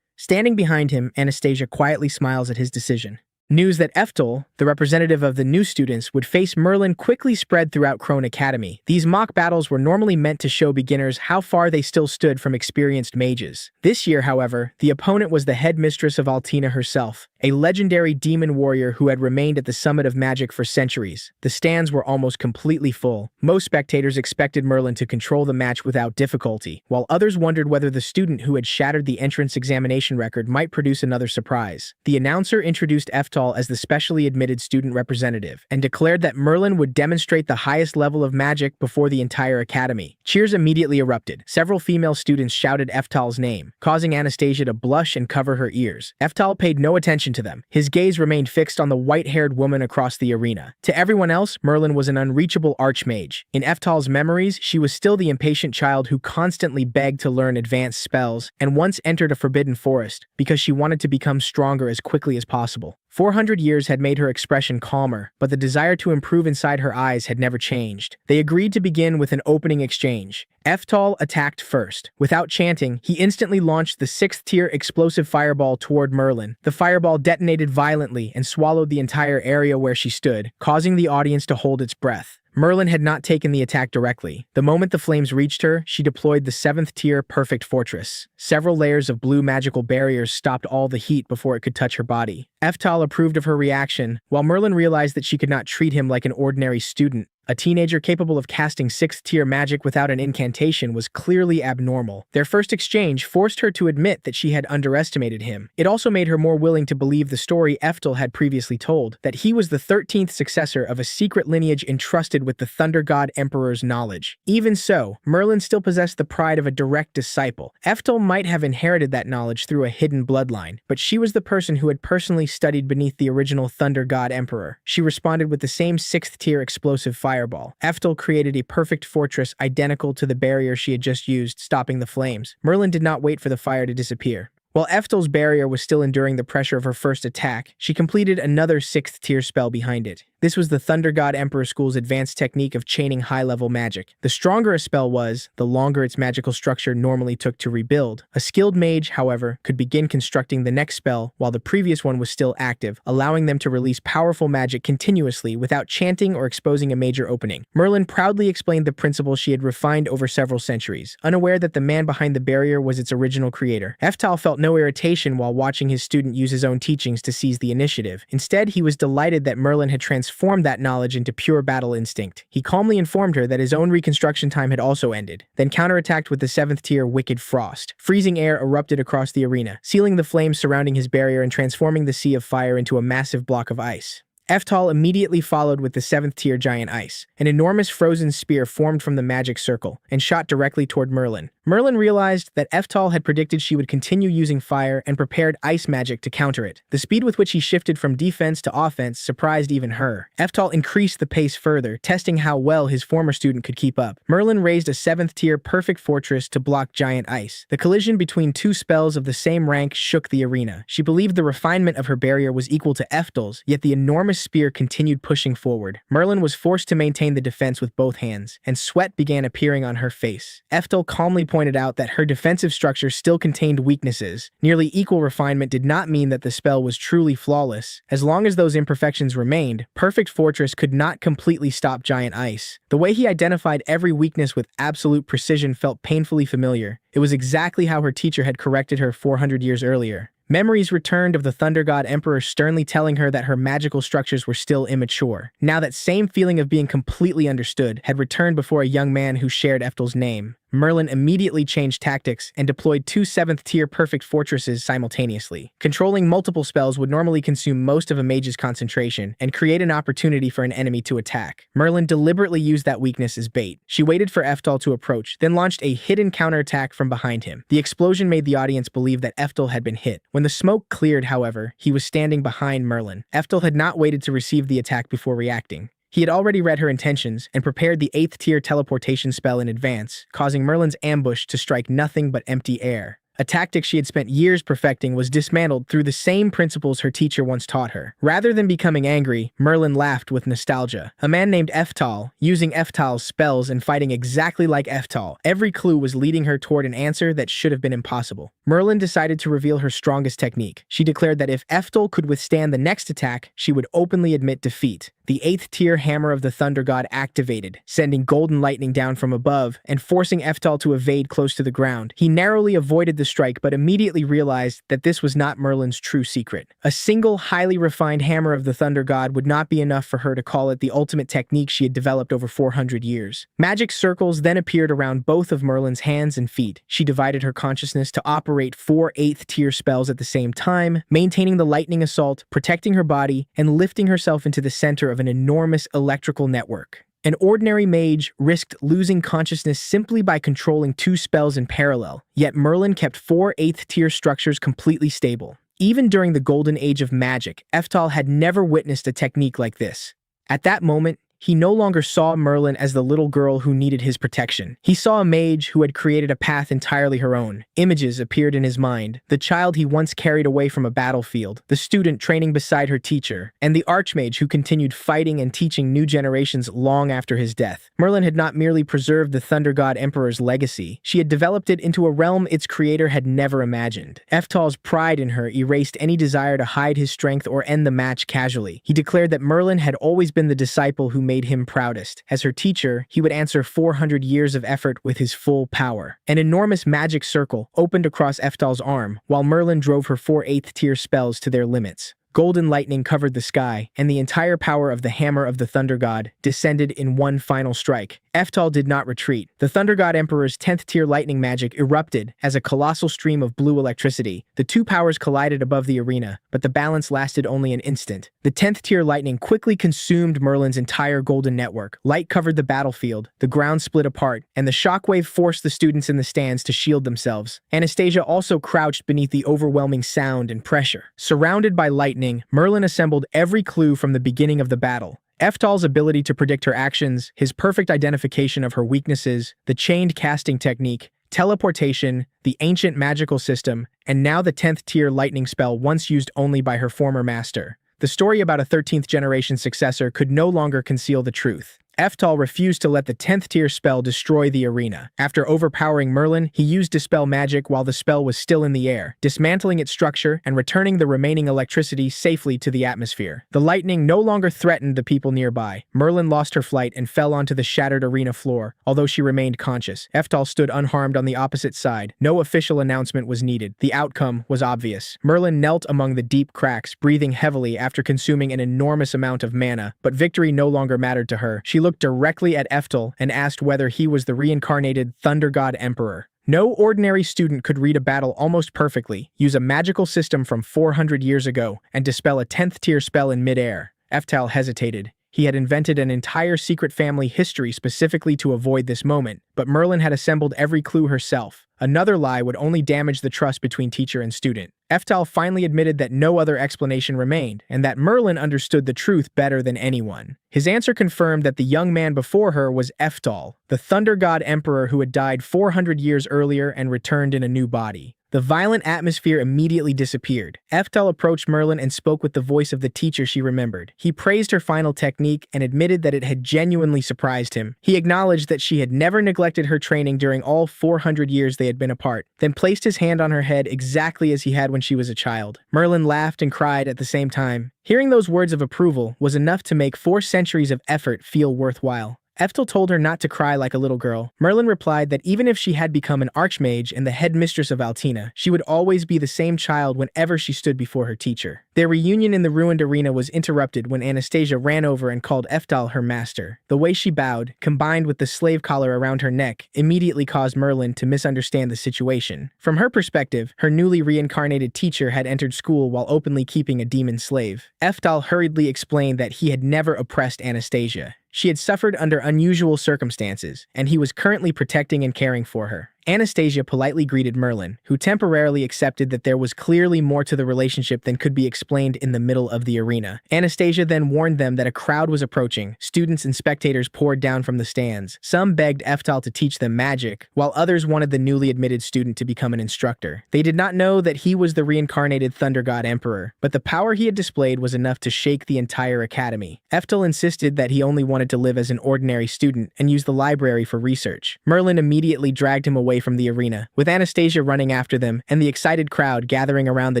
Standing behind him, Anastasia quietly smiles at his decision. News that Eftel, the representative of the new students, would face Merlin quickly spread throughout Crone Academy. These mock battles were normally meant to show beginners how far they still stood from experienced mages. This year, however, the opponent was the headmistress of Altina herself, a legendary demon warrior who had remained at the summit of magic for centuries. The stands were almost completely full. Most spectators expected Merlin to control the match without difficulty, while others wondered whether the student who had shattered the entrance examination record might produce another surprise. The announcer introduced Eftel as the specially admitted student representative, and declared that Merlin would demonstrate the highest level of magic before the entire academy. Cheers immediately erupted. Several female students shouted Eftal's name, causing Anastasia to blush and cover her ears. Eftal paid no attention to them. His gaze remained fixed on the white-haired woman across the arena. To everyone else, Merlin was an unreachable archmage. In Eftal's memories, she was still the impatient child who constantly begged to learn advanced spells and once entered a forbidden forest because she wanted to become stronger as quickly as possible. 400 years had made her expression calmer, but the desire to improve inside her eyes had never changed. They agreed to begin with an opening exchange. Eftal attacked first. Without chanting, he instantly launched the 6th-tier explosive fireball toward Merlin. The fireball detonated violently and swallowed the entire area where she stood, causing the audience to hold its breath. Merlin had not taken the attack directly. The moment the flames reached her, she deployed the 7th-tier Perfect Fortress. Several layers of blue magical barriers stopped all the heat before it could touch her body. Eftal approved of her reaction, while Merlin realized that she could not treat him like an ordinary student. A teenager capable of casting 6th-tier magic without an incantation was clearly abnormal. Their first exchange forced her to admit that she had underestimated him. It also made her more willing to believe the story Eftel had previously told, that he was the 13th successor of a secret lineage entrusted with the Thunder God Emperor's knowledge. Even so, Merlin still possessed the pride of a direct disciple. Eftel might have inherited that knowledge through a hidden bloodline, but she was the person who had personally studied beneath the original Thunder God Emperor. She responded with the same 6th-tier explosive fireball. Eftel created a perfect fortress identical to the barrier she had just used, stopping the flames. Merlin did not wait for the fire to disappear. While Eftel's barrier was still enduring the pressure of her first attack, she completed another 6th-tier spell behind it. This was the Thunder God Emperor School's advanced technique of chaining high-level magic. The stronger a spell was, the longer its magical structure normally took to rebuild. A skilled mage, however, could begin constructing the next spell while the previous one was still active, allowing them to release powerful magic continuously without chanting or exposing a major opening. Merlin proudly explained the principle she had refined over several centuries, unaware that the man behind the barrier was its original creator. Eftal felt no irritation while watching his student use his own teachings to seize the initiative. Instead, he was delighted that Merlin had transformed that knowledge into pure battle instinct. He calmly informed her that his own reconstruction time had also ended, then counterattacked with the 7th-tier Wicked Frost. Freezing air erupted across the arena, sealing the flames surrounding his barrier and transforming the sea of fire into a massive block of ice. Eftal immediately followed with the 7th-tier Giant Ice. An enormous frozen spear formed from the magic circle and shot directly toward Merlin. Merlin realized that Eftal had predicted she would continue using fire and prepared ice magic to counter it. The speed with which he shifted from defense to offense surprised even her. Eftal increased the pace further, testing how well his former student could keep up. Merlin raised a 7th-tier Perfect Fortress to block Giant Ice. The collision between two spells of the same rank shook the arena. She believed the refinement of her barrier was equal to Eftal's, yet the enormous spear continued pushing forward. Merlin was forced to maintain the defense with both hands, and sweat began appearing on her face. Eftal calmly pointed out that her defensive structure still contained weaknesses. Nearly equal refinement did not mean that the spell was truly flawless. As long as those imperfections remained, Perfect Fortress could not completely stop Giant Ice. The way he identified every weakness with absolute precision felt painfully familiar. It was exactly how her teacher had corrected her 400 years earlier. Memories returned of the Thunder God Emperor sternly telling her that her magical structures were still immature. Now that same feeling of being completely understood had returned before a young man who shared Eftel's name. Merlin immediately changed tactics and deployed two 7th-tier Perfect Fortresses simultaneously. Controlling multiple spells would normally consume most of a mage's concentration and create an opportunity for an enemy to attack. Merlin deliberately used that weakness as bait. She waited for Eftal to approach, then launched a hidden counterattack from behind him. The explosion made the audience believe that Eftal had been hit. When the smoke cleared, however, he was standing behind Merlin. Eftal had not waited to receive the attack before reacting. He had already read her intentions and prepared the 8th-tier teleportation spell in advance, causing Merlin's ambush to strike nothing but empty air. A tactic she had spent years perfecting was dismantled through the same principles her teacher once taught her. Rather than becoming angry, Merlin laughed with nostalgia. A man named Eftal, using Eftal's spells and fighting exactly like Eftal, every clue was leading her toward an answer that should have been impossible. Merlin decided to reveal her strongest technique. She declared that if Eftal could withstand the next attack, she would openly admit defeat. The 8th tier Hammer of the Thunder God activated, sending golden lightning down from above and forcing Eftal to evade close to the ground. He narrowly avoided the strike but immediately realized that this was not Merlin's true secret. A single highly refined Hammer of the Thunder God would not be enough for her to call it the ultimate technique she had developed over 400 years. Magic circles then appeared around both of Merlin's hands and feet. She divided her consciousness to operate 4 8th tier spells at the same time, maintaining the lightning assault, protecting her body, and lifting herself into the center of an enormous electrical network. An ordinary mage risked losing consciousness simply by controlling 2 spells in parallel, yet Merlin kept 4 8th tier structures completely stable. Even during the golden age of magic, Eftal had never witnessed a technique like this. At that moment, he no longer saw Merlin as the little girl who needed his protection. He saw a mage who had created a path entirely her own. Images appeared in his mind: the child he once carried away from a battlefield, the student training beside her teacher, and the archmage who continued fighting and teaching new generations long after his death. Merlin had not merely preserved the Thunder God Emperor's legacy, she had developed it into a realm its creator had never imagined. Eftal's pride in her erased any desire to hide his strength or end the match casually. He declared that Merlin had always been the disciple who made him proudest. As her teacher, he would answer 400 years of effort with his full power. An enormous magic circle opened across Eftal's arm, while Merlin drove her 4 8th tier spells to their limits. Golden lightning covered the sky, and the entire power of the Hammer of the Thunder God descended in one final strike. Eftal did not retreat. The Thunder God Emperor's 10th tier lightning magic erupted as a colossal stream of blue electricity. The 2 powers collided above the arena, but the balance lasted only an instant. The 10th tier lightning quickly consumed Merlin's entire golden network. Light covered the battlefield, the ground split apart, and the shockwave forced the students in the stands to shield themselves. Anastasia also crouched beneath the overwhelming sound and pressure. Surrounded by lightning, Merlin assembled every clue from the beginning of the battle. Eftal's ability to predict her actions, his perfect identification of her weaknesses, the chained casting technique, teleportation, the ancient magical system, and now the 10th tier lightning spell once used only by her former master. The story about a 13th generation successor could no longer conceal the truth. Eftal refused to let the 10th tier spell destroy the arena. After overpowering Merlin, he used Dispel Magic while the spell was still in the air, dismantling its structure and returning the remaining electricity safely to the atmosphere. The lightning no longer threatened the people nearby. Merlin lost her flight and fell onto the shattered arena floor, although she remained conscious. Eftal stood unharmed on the opposite side. No official announcement was needed. The outcome was obvious. Merlin knelt among the deep cracks, breathing heavily after consuming an enormous amount of mana, but victory no longer mattered to her. She looked directly at Eftal and asked whether he was the reincarnated Thunder God Emperor. No ordinary student could read a battle almost perfectly, use a magical system from 400 years ago, and dispel a 10th tier spell in midair. Eftal hesitated. He had invented an entire secret family history specifically to avoid this moment, but Merlin had assembled every clue herself. Another lie would only damage the trust between teacher and student. Eftal finally admitted that no other explanation remained, and that Merlin understood the truth better than anyone. His answer confirmed that the young man before her was Eftal, the Thunder God Emperor who had died 400 years earlier and returned in a new body. The violent atmosphere immediately disappeared. Eftal approached Merlin and spoke with the voice of the teacher she remembered. He praised her final technique and admitted that it had genuinely surprised him. He acknowledged that she had never neglected her training during all 400 years they had been apart, then placed his hand on her head exactly as he had when she was a child. Merlin laughed and cried at the same time. Hearing those words of approval was enough to make 4 centuries of effort feel worthwhile. Eftal told her not to cry like a little girl. Merlin replied that even if she had become an archmage and the headmistress of Altina, she would always be the same child whenever she stood before her teacher. Their reunion in the ruined arena was interrupted when Anastasia ran over and called Eftal her master. The way she bowed, combined with the slave collar around her neck, immediately caused Merlin to misunderstand the situation. From her perspective, her newly reincarnated teacher had entered school while openly keeping a demon slave. Eftal hurriedly explained that he had never oppressed Anastasia. She had suffered under unusual circumstances, and he was currently protecting and caring for her. Anastasia politely greeted Merlin, who temporarily accepted that there was clearly more to the relationship than could be explained in the middle of the arena. Anastasia then warned them that a crowd was approaching. Students and spectators poured down from the stands. Some begged Eftal to teach them magic, while others wanted the newly admitted student to become an instructor. They did not know that he was the reincarnated Thunder God Emperor, but the power he had displayed was enough to shake the entire academy. Eftal insisted that he only wanted to live as an ordinary student and use the library for research. Merlin immediately dragged him away from the arena, with Anastasia running after them and the excited crowd gathering around the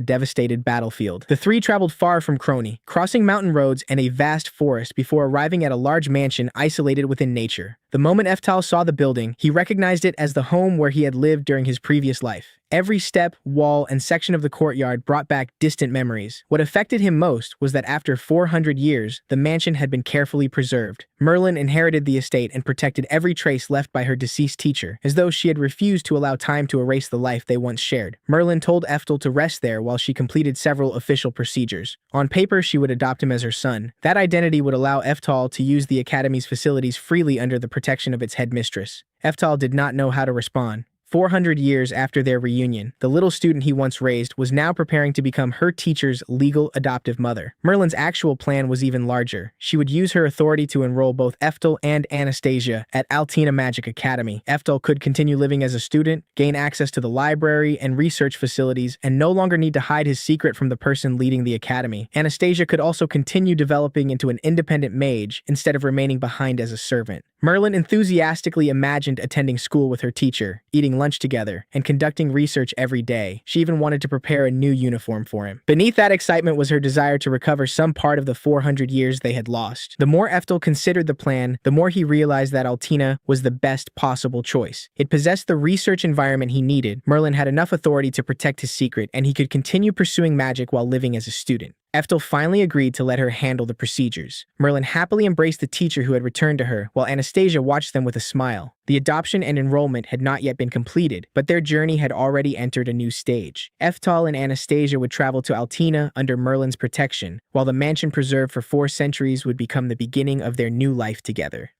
devastated battlefield. The three traveled far from Crony, crossing mountain roads and a vast forest before arriving at a large mansion isolated within nature. The moment Eftal saw the building, he recognized it as the home where he had lived during his previous life. Every step, wall, and section of the courtyard brought back distant memories. What affected him most was that after 400 years, the mansion had been carefully preserved. Merlin inherited the estate and protected every trace left by her deceased teacher, as though she had refused to allow time to erase the life they once shared. Merlin told Eftal to rest there while she completed several official procedures. On paper, she would adopt him as her son. That identity would allow Eftal to use the academy's facilities freely under the protection of its headmistress. Eftal did not know how to respond. 400 years after their reunion, the little student he once raised was now preparing to become her teacher's legal adoptive mother. Merlin's actual plan was even larger. She would use her authority to enroll both Eftal and Anastasia at Altina Magic Academy. Eftal could continue living as a student, gain access to the library and research facilities, and no longer need to hide his secret from the person leading the academy. Anastasia could also continue developing into an independent mage instead of remaining behind as a servant. Merlin enthusiastically imagined attending school with her teacher, eating lunch together, and conducting research every day. She even wanted to prepare a new uniform for him. Beneath that excitement was her desire to recover some part of the 400 years they had lost. The more Eftal considered the plan, the more he realized that Altina was the best possible choice. It possessed the research environment he needed. Merlin had enough authority to protect his secret, and he could continue pursuing magic while living as a student. Eftal finally agreed to let her handle the procedures. Merlin happily embraced the teacher who had returned to her, while Anastasia watched them with a smile. The adoption and enrollment had not yet been completed, but their journey had already entered a new stage. Eftal and Anastasia would travel to Altina under Merlin's protection, while the mansion preserved for 4 centuries would become the beginning of their new life together.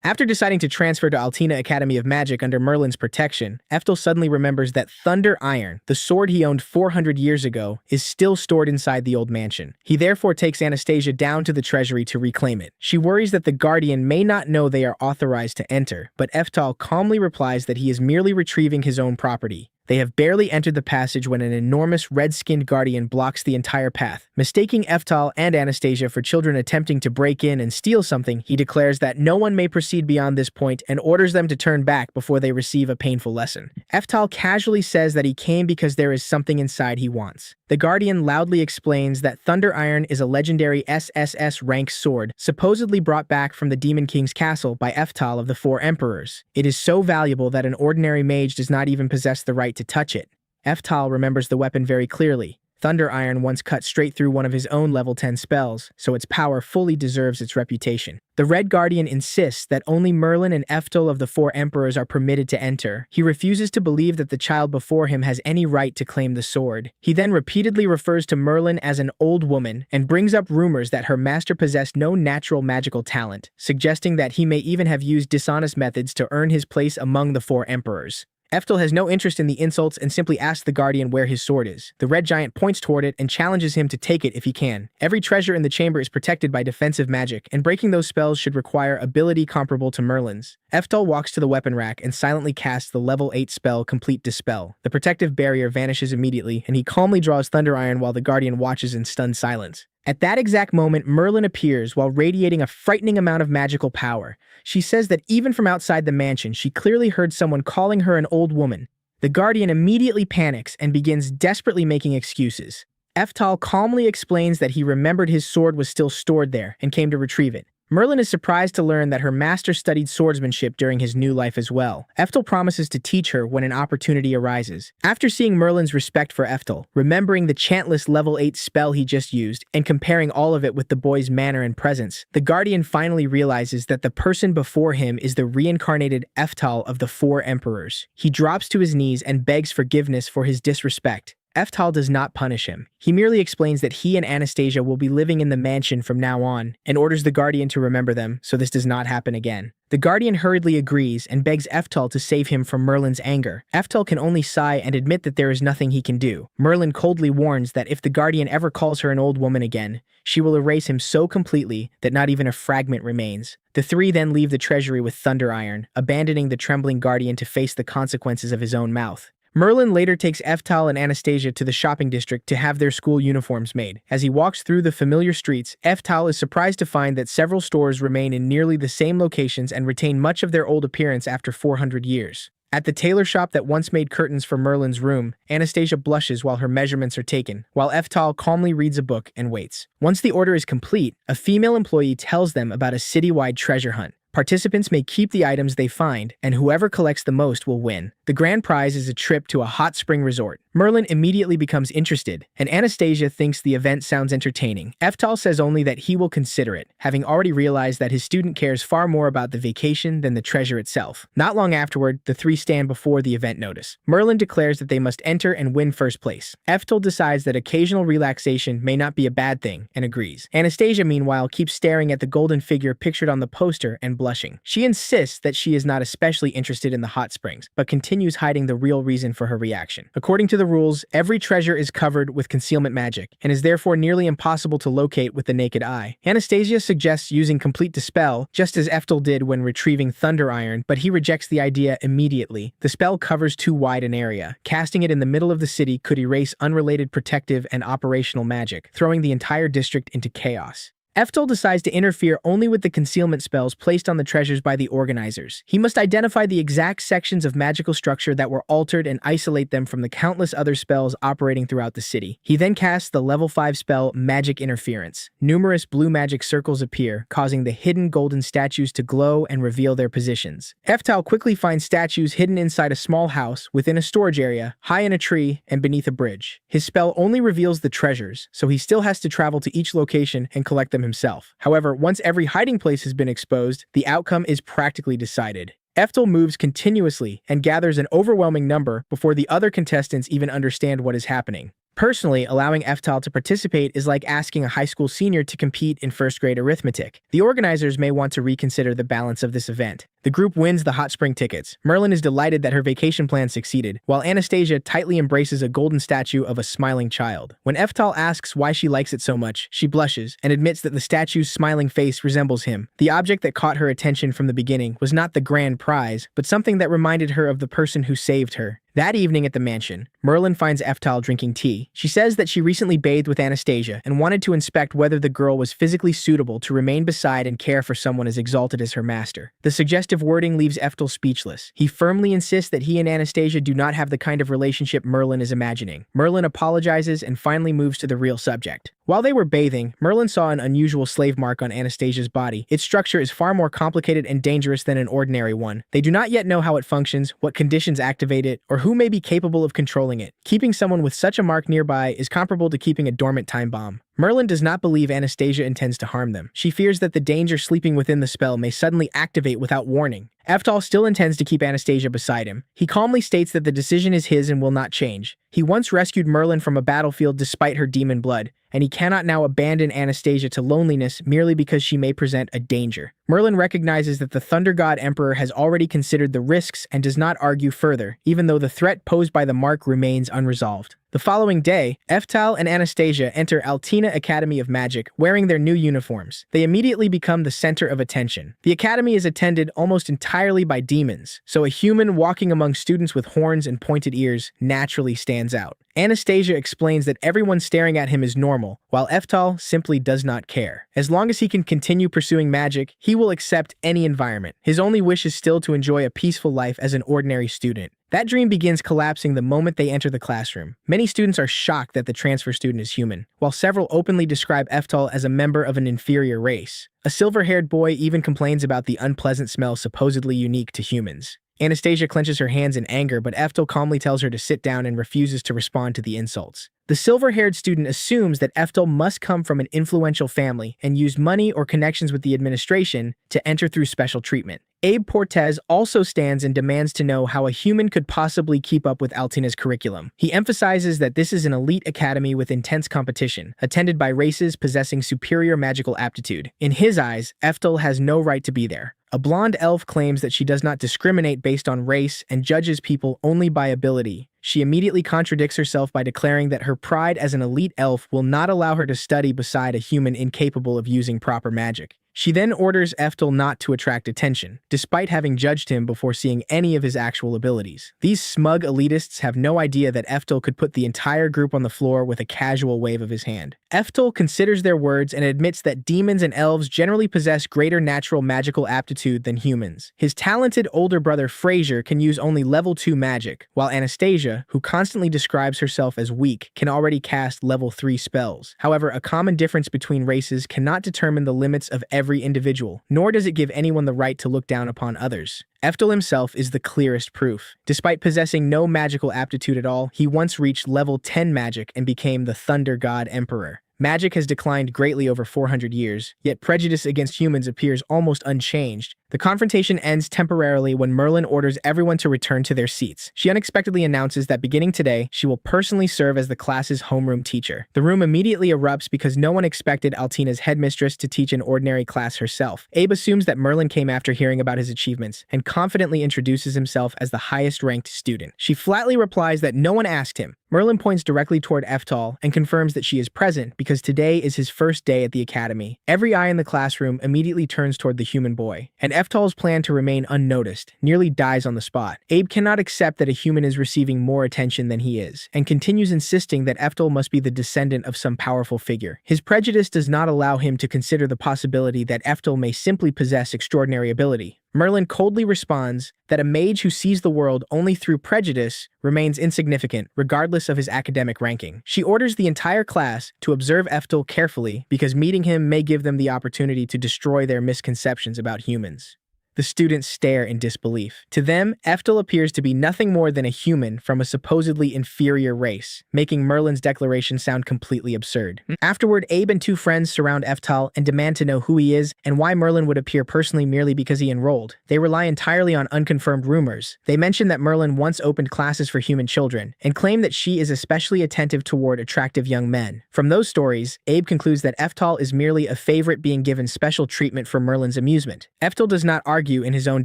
After deciding to transfer to Altina Academy of Magic under Merlin's protection, Eftal suddenly remembers that Thunder Iron, the sword he owned 400 years ago, is still stored inside the old mansion. He therefore takes Anastasia down to the treasury to reclaim it. She worries that the Guardian may not know they are authorized to enter, but Eftal calmly replies that he is merely retrieving his own property. They have barely entered the passage when an enormous red-skinned guardian blocks the entire path. Mistaking Eftal and Anastasia for children attempting to break in and steal something, he declares that no one may proceed beyond this point and orders them to turn back before they receive a painful lesson. Eftal casually says that he came because there is something inside he wants. The Guardian loudly explains that Thunder Iron is a legendary SSS rank sword, supposedly brought back from the Demon King's castle by Eftal of the 4 Emperors. It is so valuable that an ordinary mage does not even possess the right to touch it. Eftal remembers the weapon very clearly. Thunder Iron once cut straight through one of his own level 10 spells, so its power fully deserves its reputation. The Red Guardian insists that only Merlin and Eftal of the 4 Emperors are permitted to enter. He refuses to believe that the child before him has any right to claim the sword. He then repeatedly refers to Merlin as an old woman and brings up rumors that her master possessed no natural magical talent, suggesting that he may even have used dishonest methods to earn his place among the 4 Emperors. Eftal has no interest in the insults and simply asks the Guardian where his sword is. The Red Giant points toward it and challenges him to take it if he can. Every treasure in the chamber is protected by defensive magic, and breaking those spells should require ability comparable to Merlin's. Eftal walks to the weapon rack and silently casts the level 8 spell Complete Dispel. The protective barrier vanishes immediately, and he calmly draws Thunder Iron while the Guardian watches in stunned silence. At that exact moment, Merlin appears while radiating a frightening amount of magical power. She says that even from outside the mansion, she clearly heard someone calling her an old woman. The Guardian immediately panics and begins desperately making excuses. Eftal calmly explains that he remembered his sword was still stored there and came to retrieve it. Merlin is surprised to learn that her master studied swordsmanship during his new life as well. Eftal promises to teach her when an opportunity arises. After seeing Merlin's respect for Eftal, remembering the Talentless level 8 spell he just used, and comparing all of it with the boy's manner and presence, the Guardian finally realizes that the person before him is the reincarnated Eftal of the 4 Emperors. He drops to his knees and begs forgiveness for his disrespect. Eftal does not punish him. He merely explains that he and Anastasia will be living in the mansion from now on and orders the Guardian to remember them so this does not happen again. The Guardian hurriedly agrees and begs Eftal to save him from Merlin's anger. Eftal can only sigh and admit that there is nothing he can do. Merlin coldly warns that if the Guardian ever calls her an old woman again, she will erase him so completely that not even a fragment remains. The three then leave the treasury with Thunder Iron, abandoning the trembling Guardian to face the consequences of his own mouth. Merlin later takes Eftal and Anastasia to the shopping district to have their school uniforms made. As he walks through the familiar streets, Eftal is surprised to find that several stores remain in nearly the same locations and retain much of their old appearance after 400 years. At the tailor shop that once made curtains for Merlin's room, Anastasia blushes while her measurements are taken, while Eftal calmly reads a book and waits. Once the order is complete, a female employee tells them about a citywide treasure hunt. Participants may keep the items they find, and whoever collects the most will win. The grand prize is a trip to a hot spring resort. Merlin immediately becomes interested, and Anastasia thinks the event sounds entertaining. Eftal says only that he will consider it, having already realized that his student cares far more about the vacation than the treasure itself. Not long afterward, the three stand before the event notice. Merlin declares that they must enter and win first place. Eftal decides that occasional relaxation may not be a bad thing, and agrees. Anastasia, meanwhile, keeps staring at the golden figure pictured on the poster and blushing. She insists that she is not especially interested in the hot springs, but continues hiding the real reason for her reaction. According to the rules, every treasure is covered with concealment magic, and is therefore nearly impossible to locate with the naked eye. Anastasia suggests using Complete Dispel, just as Eftal did when retrieving Thunder Iron, but he rejects the idea immediately. The spell covers too wide an area. Casting it in the middle of the city could erase unrelated protective and operational magic, throwing the entire district into chaos. Eftal decides to interfere only with the concealment spells placed on the treasures by the organizers. He must identify the exact sections of magical structure that were altered and isolate them from the countless other spells operating throughout the city. He then casts the level 5 spell Magic Interference. Numerous blue magic circles appear, causing the hidden golden statues to glow and reveal their positions. Eftal quickly finds statues hidden inside a small house, within a storage area, high in a tree, and beneath a bridge. His spell only reveals the treasures, so he still has to travel to each location and collect them himself. However, once every hiding place has been exposed, the outcome is practically decided. Eftal moves continuously and gathers an overwhelming number before the other contestants even understand what is happening. Personally, allowing Eftal to participate is like asking a high school senior to compete in first grade arithmetic. The organizers may want to reconsider the balance of this event. The group wins the hot spring tickets. Merlin is delighted that her vacation plan succeeded, while Anastasia tightly embraces a golden statue of a smiling child. When Eftal asks why she likes it so much, she blushes and admits that the statue's smiling face resembles him. The object that caught her attention from the beginning was not the grand prize, but something that reminded her of the person who saved her. That evening at the mansion, Merlin finds Eftal drinking tea. She says that she recently bathed with Anastasia and wanted to inspect whether the girl was physically suitable to remain beside and care for someone as exalted as her master. The suggestive wording leaves Eftal speechless. He firmly insists that he and Anastasia do not have the kind of relationship Merlin is imagining. Merlin apologizes and finally moves to the real subject. While they were bathing, Merlin saw an unusual slave mark on Anastasia's body. Its structure is far more complicated and dangerous than an ordinary one. They do not yet know how it functions, what conditions activate it, or who may be capable of controlling it. Keeping someone with such a mark nearby is comparable to keeping a dormant time bomb. Merlin does not believe Anastasia intends to harm them. She fears that the danger sleeping within the spell may suddenly activate without warning. Eftal still intends to keep Anastasia beside him. He calmly states that the decision is his and will not change. He once rescued Merlin from a battlefield despite her demon blood, and he cannot now abandon Anastasia to loneliness merely because she may present a danger. Merlin recognizes that the Thunder God Emperor has already considered the risks and does not argue further, even though the threat posed by the mark remains unresolved. The following day, Eftal and Anastasia enter Altina Academy of Magic wearing their new uniforms. They immediately become the center of attention. The academy is attended almost entirely by demons, so a human walking among students with horns and pointed ears naturally stands out. Anastasia explains that everyone staring at him is normal, while Eftal simply does not care. As long as he can continue pursuing magic, he will accept any environment. His only wish is still to enjoy a peaceful life as an ordinary student. That dream begins collapsing the moment they enter the classroom. Many students are shocked that the transfer student is human, while several openly describe Eftal as a member of an inferior race. A silver-haired boy even complains about the unpleasant smell supposedly unique to humans. Anastasia clenches her hands in anger, but Eftal calmly tells her to sit down and refuses to respond to the insults. The silver-haired student assumes that Eftel must come from an influential family and use money or connections with the administration to enter through special treatment. Abe Portez also stands and demands to know how a human could possibly keep up with Altina's curriculum. He emphasizes that this is an elite academy with intense competition, attended by races possessing superior magical aptitude. In his eyes, Eftel has no right to be there. A blonde elf claims that she does not discriminate based on race and judges people only by ability. She immediately contradicts herself by declaring that her pride as an elite elf will not allow her to study beside a human incapable of using proper magic. She then orders Eftel not to attract attention, despite having judged him before seeing any of his actual abilities. These smug elitists have no idea that Eftel could put the entire group on the floor with a casual wave of his hand. Eftel considers their words and admits that demons and elves generally possess greater natural magical aptitude than humans. His talented older brother Frazier can use only level 2 magic, while Anastasia, who constantly describes herself as weak, can already cast level 3 spells. However, a common difference between races cannot determine the limits of every individual, nor does it give anyone the right to look down upon others. Eftel himself is the clearest proof. Despite possessing no magical aptitude at all, he once reached level 10 magic and became the Thunder God Emperor. Magic has declined greatly over 400 years, yet prejudice against humans appears almost unchanged. The confrontation ends temporarily when Merlin orders everyone to return to their seats. She unexpectedly announces that beginning today, she will personally serve as the class's homeroom teacher. The room immediately erupts because no one expected Altina's headmistress to teach an ordinary class herself. Abe assumes that Merlin came after hearing about his achievements and confidently introduces himself as the highest-ranked student. She flatly replies that no one asked him. Merlin points directly toward Eftel and confirms that she is present because today is his first day at the academy. Every eye in the classroom immediately turns toward the human boy, and Eftel's plan to remain unnoticed nearly dies on the spot. Abe cannot accept that a human is receiving more attention than he is, and continues insisting that Eftel must be the descendant of some powerful figure. His prejudice does not allow him to consider the possibility that Eftel may simply possess extraordinary ability. Merlin coldly responds that a mage who sees the world only through prejudice remains insignificant, regardless of his academic ranking. She orders the entire class to observe Eftel carefully because meeting him may give them the opportunity to destroy their misconceptions about humans. The students stare in disbelief. To them, Eftel appears to be nothing more than a human from a supposedly inferior race, making Merlin's declaration sound completely absurd. Afterward, Abe and two friends surround Eftel and demand to know who he is and why Merlin would appear personally merely because he enrolled. They rely entirely on unconfirmed rumors. They mention that Merlin once opened classes for human children and claim that she is especially attentive toward attractive young men. From those stories, Abe concludes that Eftel is merely a favorite being given special treatment for Merlin's amusement. Eftel does not argue in his own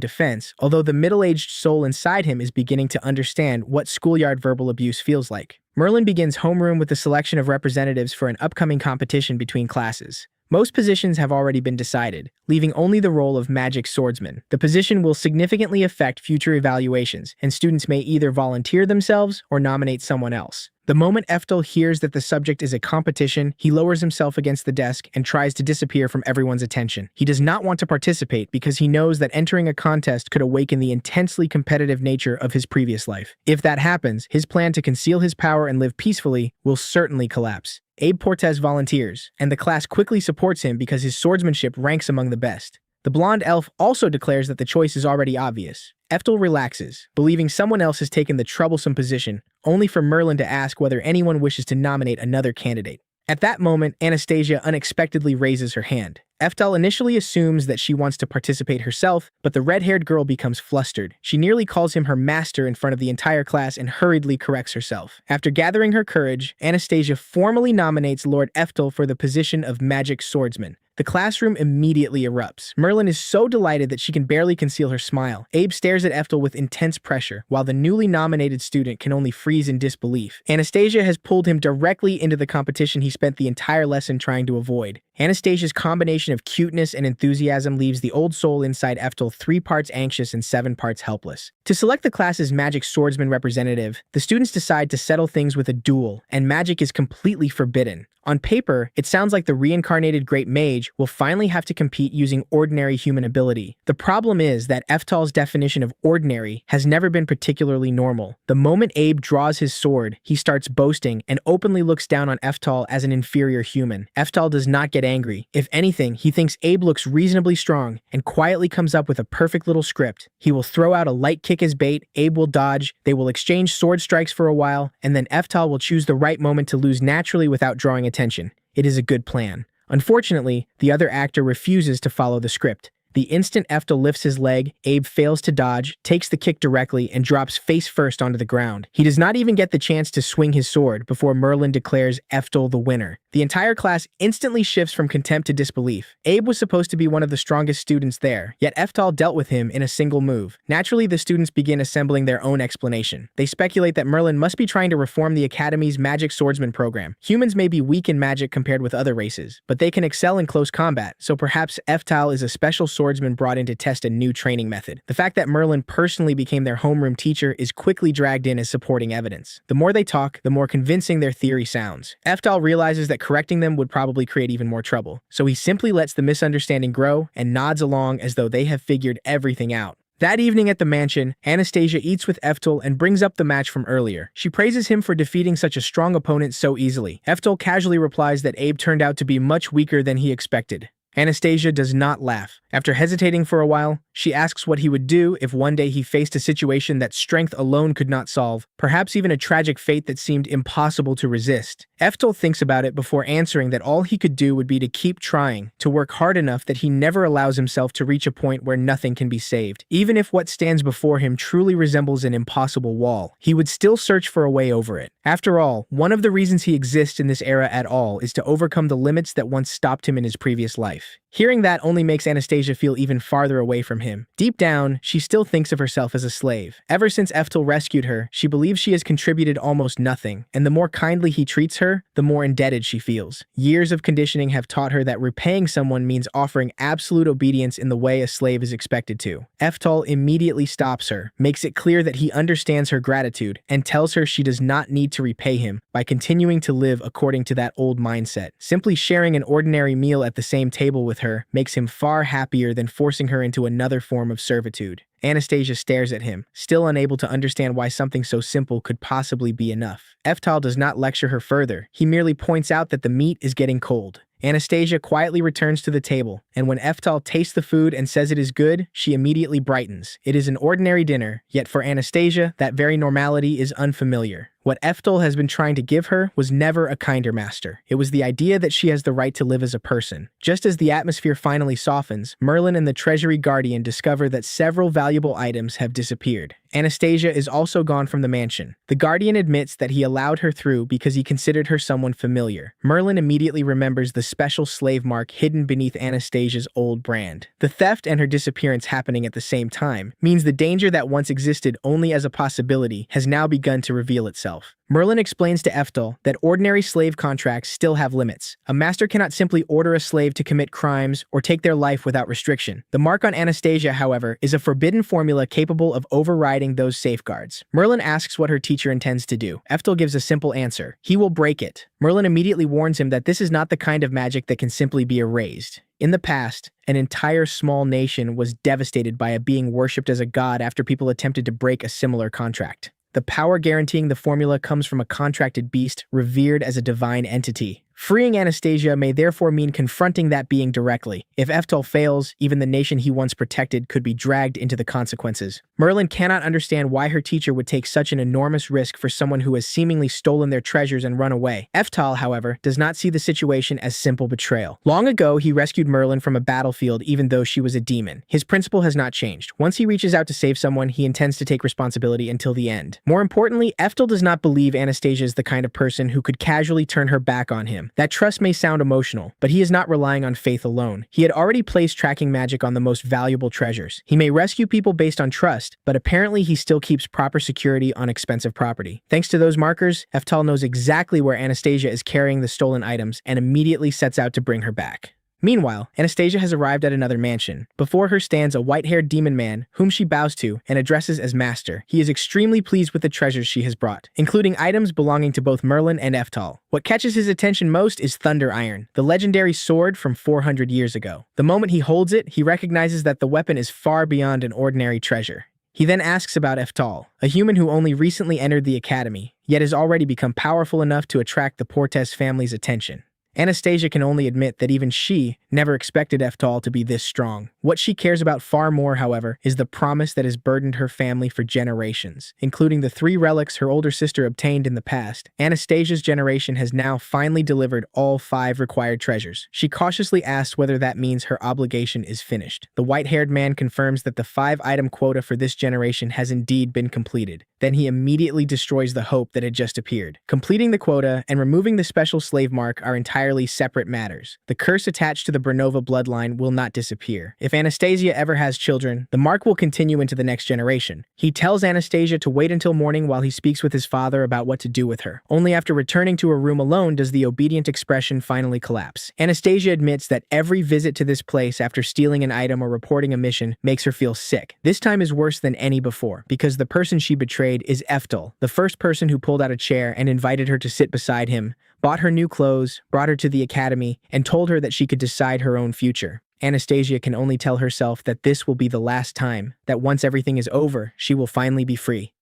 defense, although the middle-aged soul inside him is beginning to understand what schoolyard verbal abuse feels like. Merlin begins homeroom with the selection of representatives for an upcoming competition between classes. Most positions have already been decided, leaving only the role of magic swordsman. The position will significantly affect future evaluations, and students may either volunteer themselves or nominate someone else. The moment Eftel hears that the subject is a competition, he lowers himself against the desk and tries to disappear from everyone's attention. He does not want to participate because he knows that entering a contest could awaken the intensely competitive nature of his previous life. If that happens, his plan to conceal his power and live peacefully will certainly collapse. Abe Portez volunteers, and the class quickly supports him because his swordsmanship ranks among the best. The blonde elf also declares that the choice is already obvious. Eftel relaxes, believing someone else has taken the troublesome position, only for Merlin to ask whether anyone wishes to nominate another candidate. At that moment, Anastasia unexpectedly raises her hand. Eftel initially assumes that she wants to participate herself, but the red-haired girl becomes flustered. She nearly calls him her master in front of the entire class and hurriedly corrects herself. After gathering her courage, Anastasia formally nominates Lord Eftel for the position of magic swordsman. The classroom immediately erupts. Merlin is so delighted that she can barely conceal her smile. Abe stares at Eftel with intense pressure, while the newly nominated student can only freeze in disbelief. Anastasia has pulled him directly into the competition he spent the entire lesson trying to avoid. Anastasia's combination of cuteness and enthusiasm leaves the old soul inside Eftel 3 parts anxious and 7 parts helpless. To select the class's magic swordsman representative, the students decide to settle things with a duel, and magic is completely forbidden. On paper, it sounds like the reincarnated great mage will finally have to compete using ordinary human ability. The problem is that Eftel's definition of ordinary has never been particularly normal. The moment Abe draws his sword, he starts boasting and openly looks down on Eftel as an inferior human. Eftel does not get angry. If anything, he thinks Abe looks reasonably strong and quietly comes up with a perfect little script. He will throw out a light kick as bait, Abe will dodge, they will exchange sword strikes for a while, and then Eftal will choose the right moment to lose naturally without drawing attention. It is a good plan. Unfortunately, the other actor refuses to follow the script. The instant Eftal lifts his leg, Abe fails to dodge, takes the kick directly, and drops face first onto the ground. He does not even get the chance to swing his sword before Merlin declares Eftal the winner. The entire class instantly shifts from contempt to disbelief. Abe was supposed to be one of the strongest students there, yet Eftal dealt with him in a single move. Naturally, the students begin assembling their own explanation. They speculate that Merlin must be trying to reform the Academy's magic swordsman program. Humans may be weak in magic compared with other races, but they can excel in close combat, so perhaps Eftal is a special swordsman brought in to test a new training method. The fact that Merlin personally became their homeroom teacher is quickly dragged in as supporting evidence. The more they talk, the more convincing their theory sounds. Eftal realizes that correcting them would probably create even more trouble, so he simply lets the misunderstanding grow and nods along as though they have figured everything out. That evening at the mansion, Anastasia eats with Eftal and brings up the match from earlier. She praises him for defeating such a strong opponent so easily. Eftal casually replies that Abe turned out to be much weaker than he expected. Anastasia does not laugh. After hesitating for a while, she asks what he would do if one day he faced a situation that strength alone could not solve, perhaps even a tragic fate that seemed impossible to resist. Eftal thinks about it before answering that all he could do would be to keep trying, to work hard enough that he never allows himself to reach a point where nothing can be saved. Even if what stands before him truly resembles an impossible wall, he would still search for a way over it. After all, one of the reasons he exists in this era at all is to overcome the limits that once stopped him in his previous life. Hearing that only makes Anastasia feel even farther away from him. Deep down, she still thinks of herself as a slave. Ever since Eftal rescued her, she believes she has contributed almost nothing, and the more kindly he treats her, the more indebted she feels. Years of conditioning have taught her that repaying someone means offering absolute obedience in the way a slave is expected to. Eftal immediately stops her, makes it clear that he understands her gratitude, and tells her she does not need to repay him by continuing to live according to that old mindset. Simply sharing an ordinary meal at the same table with her makes him far happier than forcing her into another form of servitude. Anastasia stares at him, still unable to understand why something so simple could possibly be enough. Eftal does not lecture her further. He merely points out that the meat is getting cold. Anastasia quietly returns to the table, and when Eftal tastes the food and says it is good, she immediately brightens. It is an ordinary dinner, yet for Anastasia, that very normality is unfamiliar. What Eftal has been trying to give her was never a kinder master. It was the idea that she has the right to live as a person. Just as the atmosphere finally softens, Merlin and the Treasury Guardian discover that several valuable items have disappeared. Anastasia is also gone from the mansion. The Guardian admits that he allowed her through because he considered her someone familiar. Merlin immediately remembers the special slave mark hidden beneath Anastasia's old brand. The theft and her disappearance happening at the same time means the danger that once existed only as a possibility has now begun to reveal itself. Merlin explains to Eftal that ordinary slave contracts still have limits. A master cannot simply order a slave to commit crimes or take their life without restriction. The mark on Anastasia, however, is a forbidden formula capable of overriding those safeguards. Merlin asks what her teacher intends to do. Eftal gives a simple answer. He will break it. Merlin immediately warns him that this is not the kind of magic that can simply be erased. In the past, an entire small nation was devastated by a being worshipped as a god after people attempted to break a similar contract. The power guaranteeing the formula comes from a contracted beast revered as a divine entity. Freeing Anastasia may therefore mean confronting that being directly. If Eftal fails, even the nation he once protected could be dragged into the consequences. Merlin cannot understand why her teacher would take such an enormous risk for someone who has seemingly stolen their treasures and run away. Eftal, however, does not see the situation as simple betrayal. Long ago, he rescued Merlin from a battlefield even though she was a demon. His principle has not changed. Once he reaches out to save someone, he intends to take responsibility until the end. More importantly, Eftal does not believe Anastasia is the kind of person who could casually turn her back on him. That trust may sound emotional, but he is not relying on faith alone. He had already placed tracking magic on the most valuable treasures. He may rescue people based on trust, but apparently he still keeps proper security on expensive property. Thanks to those markers, Eftal knows exactly where Anastasia is carrying the stolen items and immediately sets out to bring her back. Meanwhile, Anastasia has arrived at another mansion. Before her stands a white-haired demon man, whom she bows to and addresses as master. He is extremely pleased with the treasures she has brought, including items belonging to both Merlin and Eftal. What catches his attention most is Thunder Iron, the legendary sword from 400 years ago. The moment he holds it, he recognizes that the weapon is far beyond an ordinary treasure. He then asks about Eftal, a human who only recently entered the academy, yet has already become powerful enough to attract the Portes family's attention. Anastasia can only admit that even she never expected Eftal to be this strong. What she cares about far more, however, is the promise that has burdened her family for generations. Including the 3 relics her older sister obtained in the past, Anastasia's generation has now finally delivered all 5 required treasures. She cautiously asks whether that means her obligation is finished. The white-haired man confirms that the 5-item quota for this generation has indeed been completed. Then he immediately destroys the hope that had just appeared. Completing the quota and removing the special slave mark are entirely separate matters. The curse attached to the Brenova bloodline will not disappear. If Anastasia ever has children, the mark will continue into the next generation. He tells Anastasia to wait until morning while he speaks with his father about what to do with her. Only after returning to her room alone does the obedient expression finally collapse. Anastasia admits that every visit to this place after stealing an item or reporting a mission makes her feel sick. This time is worse than any before, because the person she betrayed is Eftal, the first person who pulled out a chair and invited her to sit beside him, bought her new clothes, brought her to the academy, and told her that she could decide her own future. Anastasia can only tell herself that this will be the last time, that once everything is over, she will finally be free.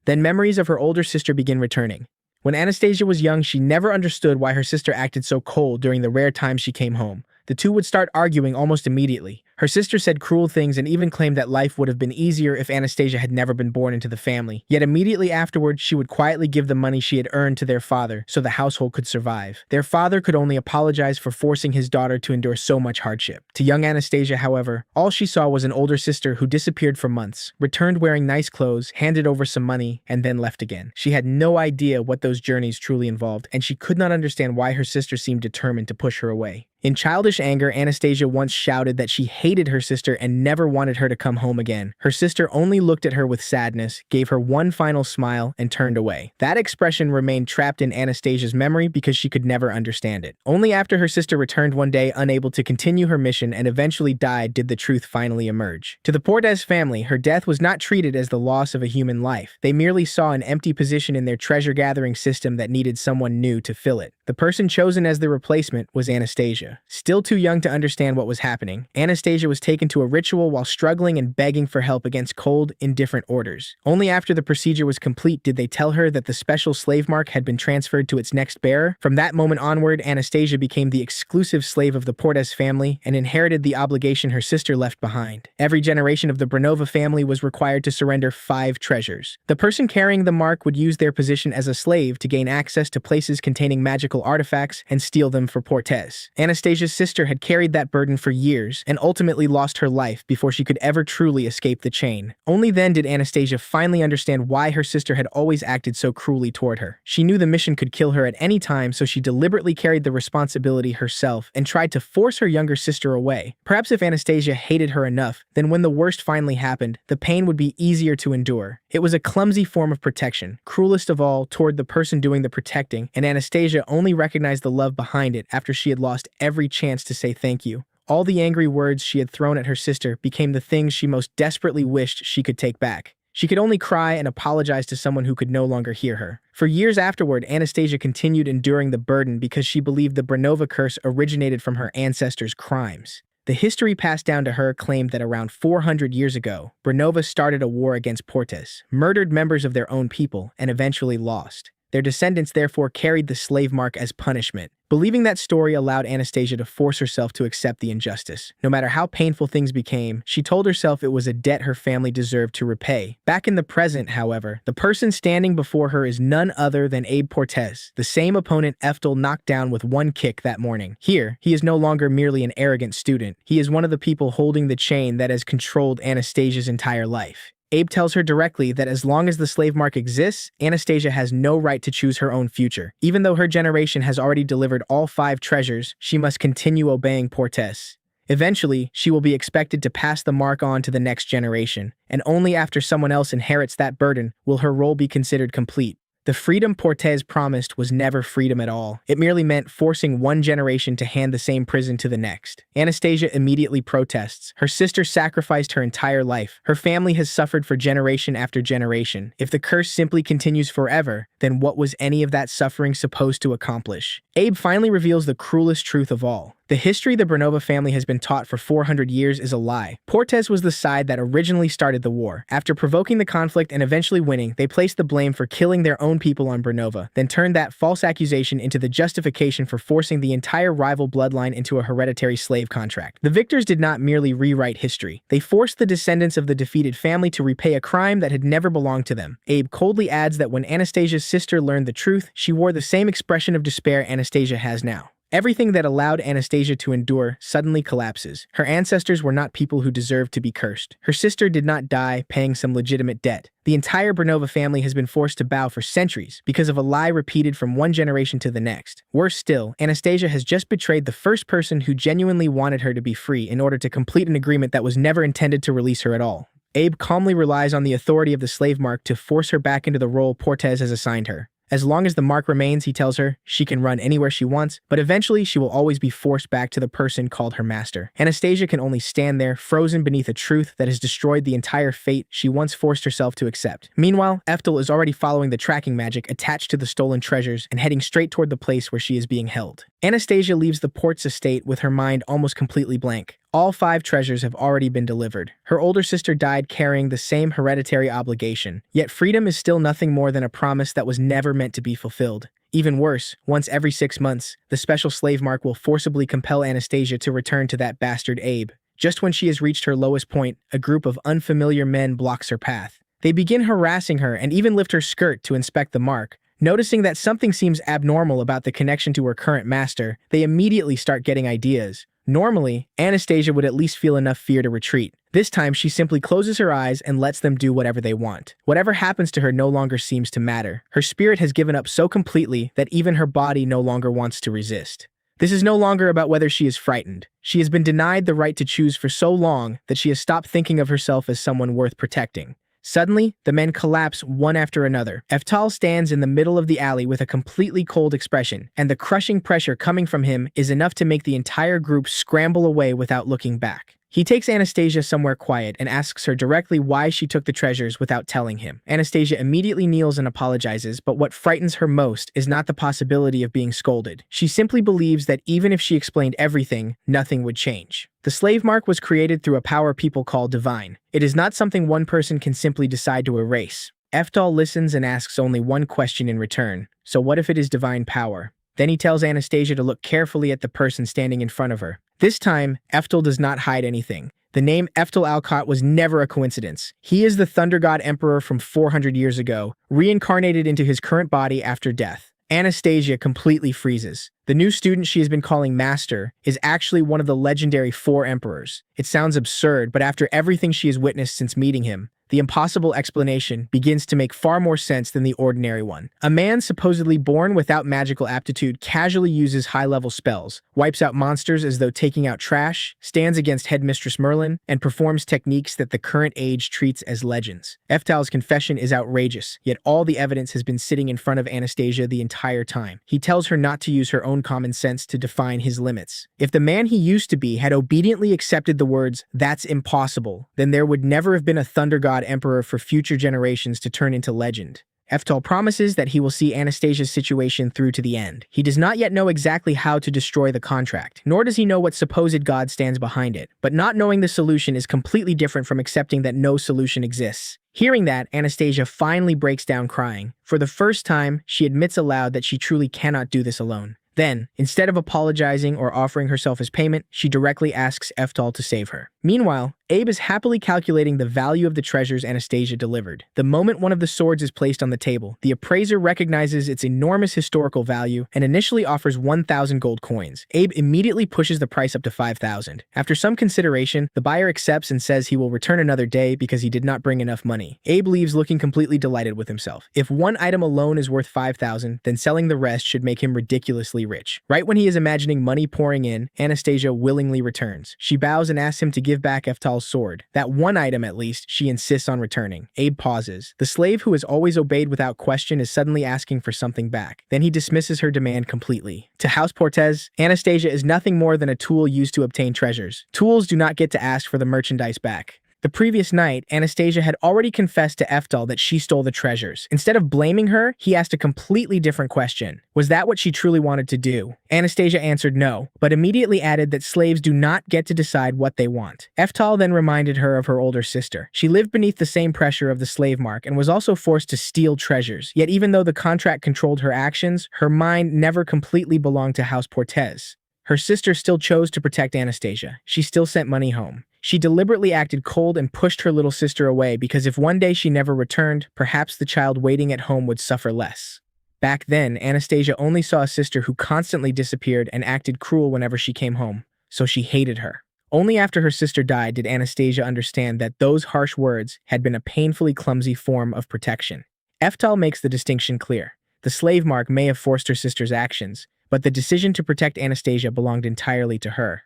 Then memories of her older sister begin returning. When Anastasia was young, she never understood why her sister acted so cold during the rare times she came home. The two would start arguing almost immediately. Her sister said cruel things and even claimed that life would have been easier if Anastasia had never been born into the family. Yet immediately afterward, she would quietly give the money she had earned to their father so the household could survive. Their father could only apologize for forcing his daughter to endure so much hardship. To young Anastasia, however, all she saw was an older sister who disappeared for months, returned wearing nice clothes, handed over some money, and then left again. She had no idea what those journeys truly involved, and she could not understand why her sister seemed determined to push her away. In childish anger, Anastasia once shouted that she hated her sister and never wanted her to come home again. Her sister only looked at her with sadness, gave her one final smile, and turned away. That expression remained trapped in Anastasia's memory because she could never understand it. Only after her sister returned one day unable to continue her mission and eventually died did the truth finally emerge. To the Portes family, her death was not treated as the loss of a human life. They merely saw an empty position in their treasure-gathering system that needed someone new to fill it. The person chosen as the replacement was Anastasia. Still too young to understand what was happening, Anastasia was taken to a ritual while struggling and begging for help against cold, indifferent orders. Only after the procedure was complete did they tell her that the special slave mark had been transferred to its next bearer. From that moment onward, Anastasia became the exclusive slave of the Portes family and inherited the obligation her sister left behind. Every generation of the Brenova family was required to surrender 5 treasures. The person carrying the mark would use their position as a slave to gain access to places containing magical artifacts and steal them for Portes. Anastasia's sister had carried that burden for years and ultimately lost her life before she could ever truly escape the chain. Only then did Anastasia finally understand why her sister had always acted so cruelly toward her. She knew the mission could kill her at any time, so she deliberately carried the responsibility herself and tried to force her younger sister away. Perhaps if Anastasia hated her enough, then when the worst finally happened, the pain would be easier to endure. It was a clumsy form of protection, cruelest of all toward the person doing the protecting, and Anastasia only recognized the love behind it after she had lost every chance to say thank you. All the angry words she had thrown at her sister became the things she most desperately wished she could take back. She could only cry and apologize to someone who could no longer hear her. For years afterward, Anastasia continued enduring the burden because she believed the Brenova curse originated from her ancestors' crimes. The history passed down to her claimed that around 400 years ago, Brenova started a war against Portes, murdered members of their own people, and eventually lost. Their descendants therefore carried the slave mark as punishment. Believing that story allowed Anastasia to force herself to accept the injustice. No matter how painful things became, she told herself it was a debt her family deserved to repay. Back in the present, however, the person standing before her is none other than Abe Portes, the same opponent Eftal knocked down with one kick that morning. Here, he is no longer merely an arrogant student. He is one of the people holding the chain that has controlled Anastasia's entire life. Abe tells her directly that as long as the slave mark exists, Anastasia has no right to choose her own future. Even though her generation has already delivered all 5 treasures, she must continue obeying Portes. Eventually, she will be expected to pass the mark on to the next generation, and only after someone else inherits that burden will her role be considered complete. The freedom Portes promised was never freedom at all. It merely meant forcing one generation to hand the same prison to the next. Anastasia immediately protests. Her sister sacrificed her entire life. Her family has suffered for generation after generation. If the curse simply continues forever, then what was any of that suffering supposed to accomplish? Abe finally reveals the cruelest truth of all. The history the Bernova family has been taught for 400 years is a lie. Portes was the side that originally started the war. After provoking the conflict and eventually winning, they placed the blame for killing their own people on Bernova, then turned that false accusation into the justification for forcing the entire rival bloodline into a hereditary slave contract. The victors did not merely rewrite history. They forced the descendants of the defeated family to repay a crime that had never belonged to them. Abe coldly adds that when Anastasia's sister learned the truth, she wore the same expression of despair Anastasia has now. Everything that allowed Anastasia to endure suddenly collapses. Her ancestors were not people who deserved to be cursed. Her sister did not die paying some legitimate debt. The entire Bernova family has been forced to bow for centuries because of a lie repeated from one generation to the next. Worse still, Anastasia has just betrayed the first person who genuinely wanted her to be free in order to complete an agreement that was never intended to release her at all. Abe calmly relies on the authority of the slave mark to force her back into the role Portes has assigned her. As long as the mark remains, he tells her, she can run anywhere she wants, but eventually she will always be forced back to the person called her master. Anastasia can only stand there, frozen beneath a truth that has destroyed the entire fate she once forced herself to accept. Meanwhile, Eftel is already following the tracking magic attached to the stolen treasures and heading straight toward the place where she is being held. Anastasia leaves the Portes estate with her mind almost completely blank. All 5 treasures have already been delivered. Her older sister died carrying the same hereditary obligation, yet freedom is still nothing more than a promise that was never meant to be fulfilled. Even worse, once every 6 months, the special slave mark will forcibly compel Anastasia to return to that bastard Abe. Just when she has reached her lowest point, a group of unfamiliar men blocks her path. They begin harassing her and even lift her skirt to inspect the mark. Noticing that something seems abnormal about the connection to her current master, they immediately start getting ideas. Normally, Anastasia would at least feel enough fear to retreat. This time, she simply closes her eyes and lets them do whatever they want. Whatever happens to her no longer seems to matter. Her spirit has given up so completely that even her body no longer wants to resist. This is no longer about whether she is frightened. She has been denied the right to choose for so long that she has stopped thinking of herself as someone worth protecting. Suddenly, the men collapse one after another. Eftal stands in the middle of the alley with a completely cold expression, and the crushing pressure coming from him is enough to make the entire group scramble away without looking back. He takes Anastasia somewhere quiet and asks her directly why she took the treasures without telling him. Anastasia immediately kneels and apologizes, but what frightens her most is not the possibility of being scolded. She simply believes that even if she explained everything, nothing would change. The slave mark was created through a power people call divine. It is not something one person can simply decide to erase. Eftal listens and asks only one question in return. So what if it is divine power? Then he tells Anastasia to look carefully at the person standing in front of her. This time, Eftel does not hide anything. The name Eftel Alcott was never a coincidence. He is the Thunder God Emperor from 400 years ago, reincarnated into his current body after death. Anastasia completely freezes. The new student she has been calling Master is actually one of the legendary 4 emperors. It sounds absurd, but after everything she has witnessed since meeting him, the impossible explanation begins to make far more sense than the ordinary one. A man supposedly born without magical aptitude casually uses high-level spells, wipes out monsters as though taking out trash, stands against Headmistress Merlin, and performs techniques that the current age treats as legends. Eftal's confession is outrageous, yet all the evidence has been sitting in front of Anastasia the entire time. He tells her not to use her own common sense to define his limits. If the man he used to be had obediently accepted the words, "That's impossible," then there would never have been a Thunder God Emperor for future generations to turn into legend. Eftal promises that he will see Anastasia's situation through to the end. He does not yet know exactly how to destroy the contract, nor does he know what supposed god stands behind it. But not knowing the solution is completely different from accepting that no solution exists. Hearing that, Anastasia finally breaks down crying. For the first time, she admits aloud that she truly cannot do this alone. Then, instead of apologizing or offering herself as payment, she directly asks Eftal to save her. Meanwhile, Abe is happily calculating the value of the treasures Anastasia delivered. The moment one of the swords is placed on the table, the appraiser recognizes its enormous historical value and initially offers 1,000 gold coins. Abe immediately pushes the price up to 5,000. After some consideration, the buyer accepts and says he will return another day because he did not bring enough money. Abe leaves looking completely delighted with himself. If one item alone is worth 5,000, then selling the rest should make him ridiculously rich. Right when he is imagining money pouring in, Anastasia willingly returns. She bows and asks him to give back Eftal's sword. That one item, at least, she insists on returning. Abe pauses. The slave who has always obeyed without question is suddenly asking for something back. Then he dismisses her demand completely. To House Portes, Anastasia is nothing more than a tool used to obtain treasures. Tools do not get to ask for the merchandise back. The previous night, Anastasia had already confessed to Eftal that she stole the treasures. Instead of blaming her, he asked a completely different question. Was that what she truly wanted to do? Anastasia answered no, but immediately added that slaves do not get to decide what they want. Eftal then reminded her of her older sister. She lived beneath the same pressure of the slave mark and was also forced to steal treasures. Yet even though the contract controlled her actions, her mind never completely belonged to House Portes. Her sister still chose to protect Anastasia. She still sent money home. She deliberately acted cold and pushed her little sister away because if one day she never returned, perhaps the child waiting at home would suffer less. Back then, Anastasia only saw a sister who constantly disappeared and acted cruel whenever she came home, so she hated her. Only after her sister died did Anastasia understand that those harsh words had been a painfully clumsy form of protection. Eftal makes the distinction clear. The slave mark may have forced her sister's actions, but the decision to protect Anastasia belonged entirely to her.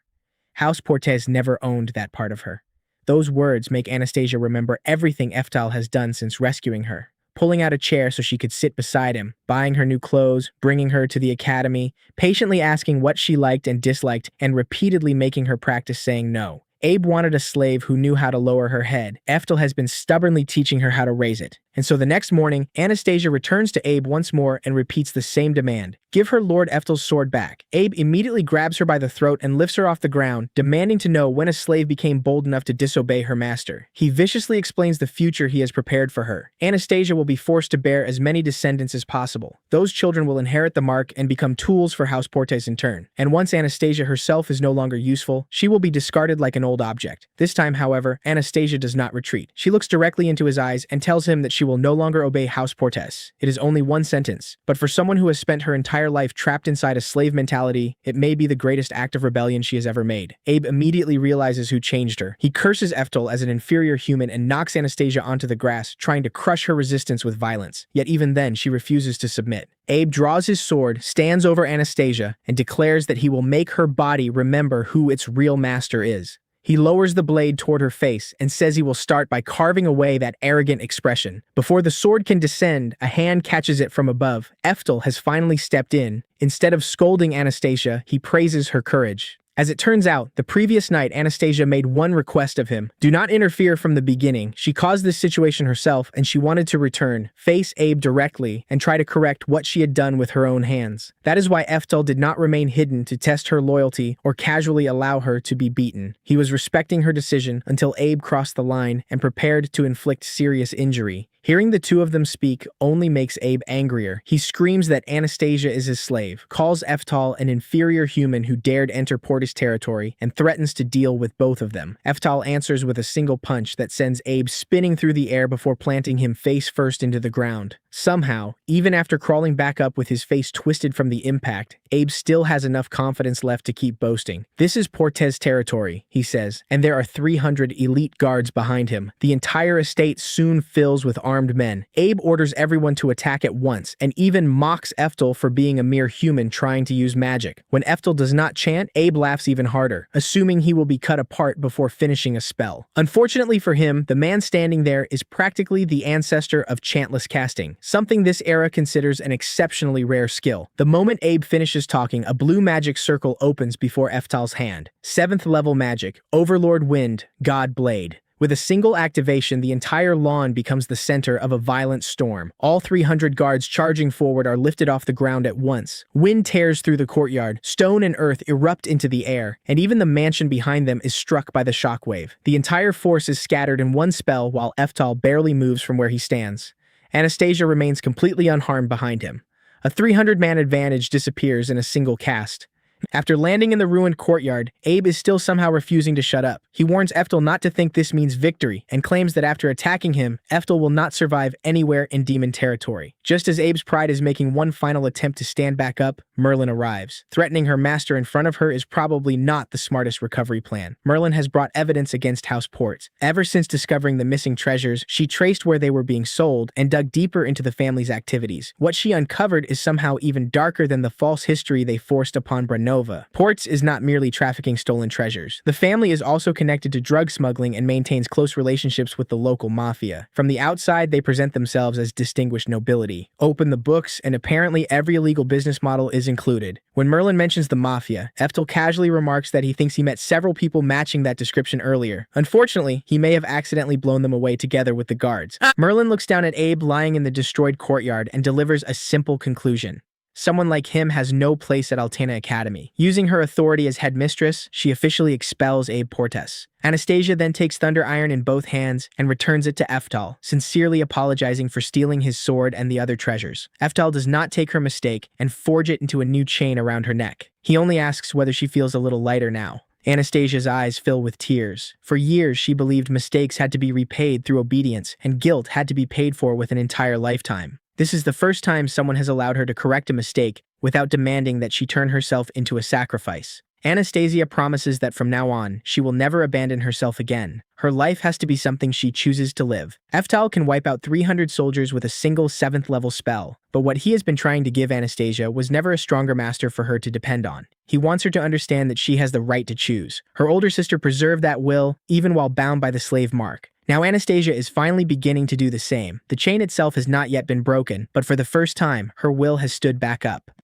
House Portes never owned that part of her. Those words make Anastasia remember everything Eftal has done since rescuing her. Pulling out a chair so she could sit beside him, buying her new clothes, bringing her to the academy, patiently asking what she liked and disliked, and repeatedly making her practice saying no. Abe wanted a slave who knew how to lower her head. Eftal has been stubbornly teaching her how to raise it. And so the next morning, Anastasia returns to Abe once more and repeats the same demand. Give her Lord Eftal's sword back. Abe immediately grabs her by the throat and lifts her off the ground, demanding to know when a slave became bold enough to disobey her master. He viciously explains the future he has prepared for her. Anastasia will be forced to bear as many descendants as possible. Those children will inherit the mark and become tools for House Portes in turn. And once Anastasia herself is no longer useful, she will be discarded like an old object. This time, however, Anastasia does not retreat. She looks directly into his eyes and tells him that she will no longer obey House Portes. It is only one sentence, but for someone who has spent her entire life trapped inside a slave mentality, it may be the greatest act of rebellion she has ever made. Abe immediately realizes who changed her. He curses Eftal as an inferior human and knocks Anastasia onto the grass, trying to crush her resistance with violence. Yet even then, she refuses to submit. Abe draws his sword, stands over Anastasia, and declares that he will make her body remember who its real master is. He lowers the blade toward her face and says he will start by carving away that arrogant expression. Before the sword can descend, a hand catches it from above. Eftal has finally stepped in. Instead of scolding Anastasia, he praises her courage. As it turns out, the previous night Anastasia made one request of him. Do not interfere from the beginning. She caused this situation herself and she wanted to return, face Abe directly, and try to correct what she had done with her own hands. That is why Eftal did not remain hidden to test her loyalty or casually allow her to be beaten. He was respecting her decision until Abe crossed the line and prepared to inflict serious injury. Hearing the two of them speak only makes Abe angrier. He screams that Anastasia is his slave, calls Eftal an inferior human who dared enter Portis territory, and threatens to deal with both of them. Eftal answers with a single punch that sends Abe spinning through the air before planting him face first into the ground. Somehow, even after crawling back up with his face twisted from the impact, Abe still has enough confidence left to keep boasting. This is Portes territory, he says, and there are 300 elite guards behind him. The entire estate soon fills with armed men. Abe orders everyone to attack at once, and even mocks Eftal for being a mere human trying to use magic. When Eftal does not chant, Abe laughs even harder, assuming he will be cut apart before finishing a spell. Unfortunately for him, the man standing there is practically the ancestor of chantless casting, something this era considers an exceptionally rare skill. The moment Abe finishes talking, a blue magic circle opens before Eftal's hand. 7th level magic, Overlord Wind, God Blade. With a single activation, the entire lawn becomes the center of a violent storm. All 300 guards charging forward are lifted off the ground at once. Wind tears through the courtyard, stone and earth erupt into the air, and even the mansion behind them is struck by the shockwave. The entire force is scattered in one spell while Eftal barely moves from where he stands. Anastasia remains completely unharmed behind him. A 300-man advantage disappears in a single cast. After landing in the ruined courtyard, Abe is still somehow refusing to shut up. He warns Eftal not to think this means victory, and claims that after attacking him, Eftal will not survive anywhere in demon territory. Just as Abe's pride is making one final attempt to stand back up, Merlin arrives. Threatening her master in front of her is probably not the smartest recovery plan. Merlin has brought evidence against House Portes. Ever since discovering the missing treasures, she traced where they were being sold and dug deeper into the family's activities. What she uncovered is somehow even darker than the false history they forced upon Branova. Portes is not merely trafficking stolen treasures. The family is also connected to drug smuggling and maintains close relationships with the local mafia. From the outside, they present themselves as distinguished nobility. Open the books, and apparently every illegal business model is is included. When Merlin mentions the Mafia, Eftel casually remarks that he thinks he met several people matching that description earlier. Unfortunately, he may have accidentally blown them away together with the guards. Merlin looks down at Abe lying in the destroyed courtyard and delivers a simple conclusion. Someone like him has no place at Altana Academy. Using her authority as headmistress, she officially expels Abe Portes. Anastasia then takes Thunder Iron in both hands and returns it to Eftal, sincerely apologizing for stealing his sword and the other treasures. Eftal does not take her mistake and forge it into a new chain around her neck. He only asks whether she feels a little lighter now. Anastasia's eyes fill with tears. For years, she believed mistakes had to be repaid through obedience, and guilt had to be paid for with an entire lifetime. This is the first time someone has allowed her to correct a mistake without demanding that she turn herself into a sacrifice. Anastasia promises that from now on, she will never abandon herself again. Her life has to be something she chooses to live. Eftal can wipe out 300 soldiers with a single 7th level spell, but what he has been trying to give Anastasia was never a stronger master for her to depend on. He wants her to understand that she has the right to choose. Her older sister preserved that will, even while bound by the slave mark. Now Anastasia is finally beginning to do the same. The chain itself has not yet been broken, but for the first time, her will has stood back up.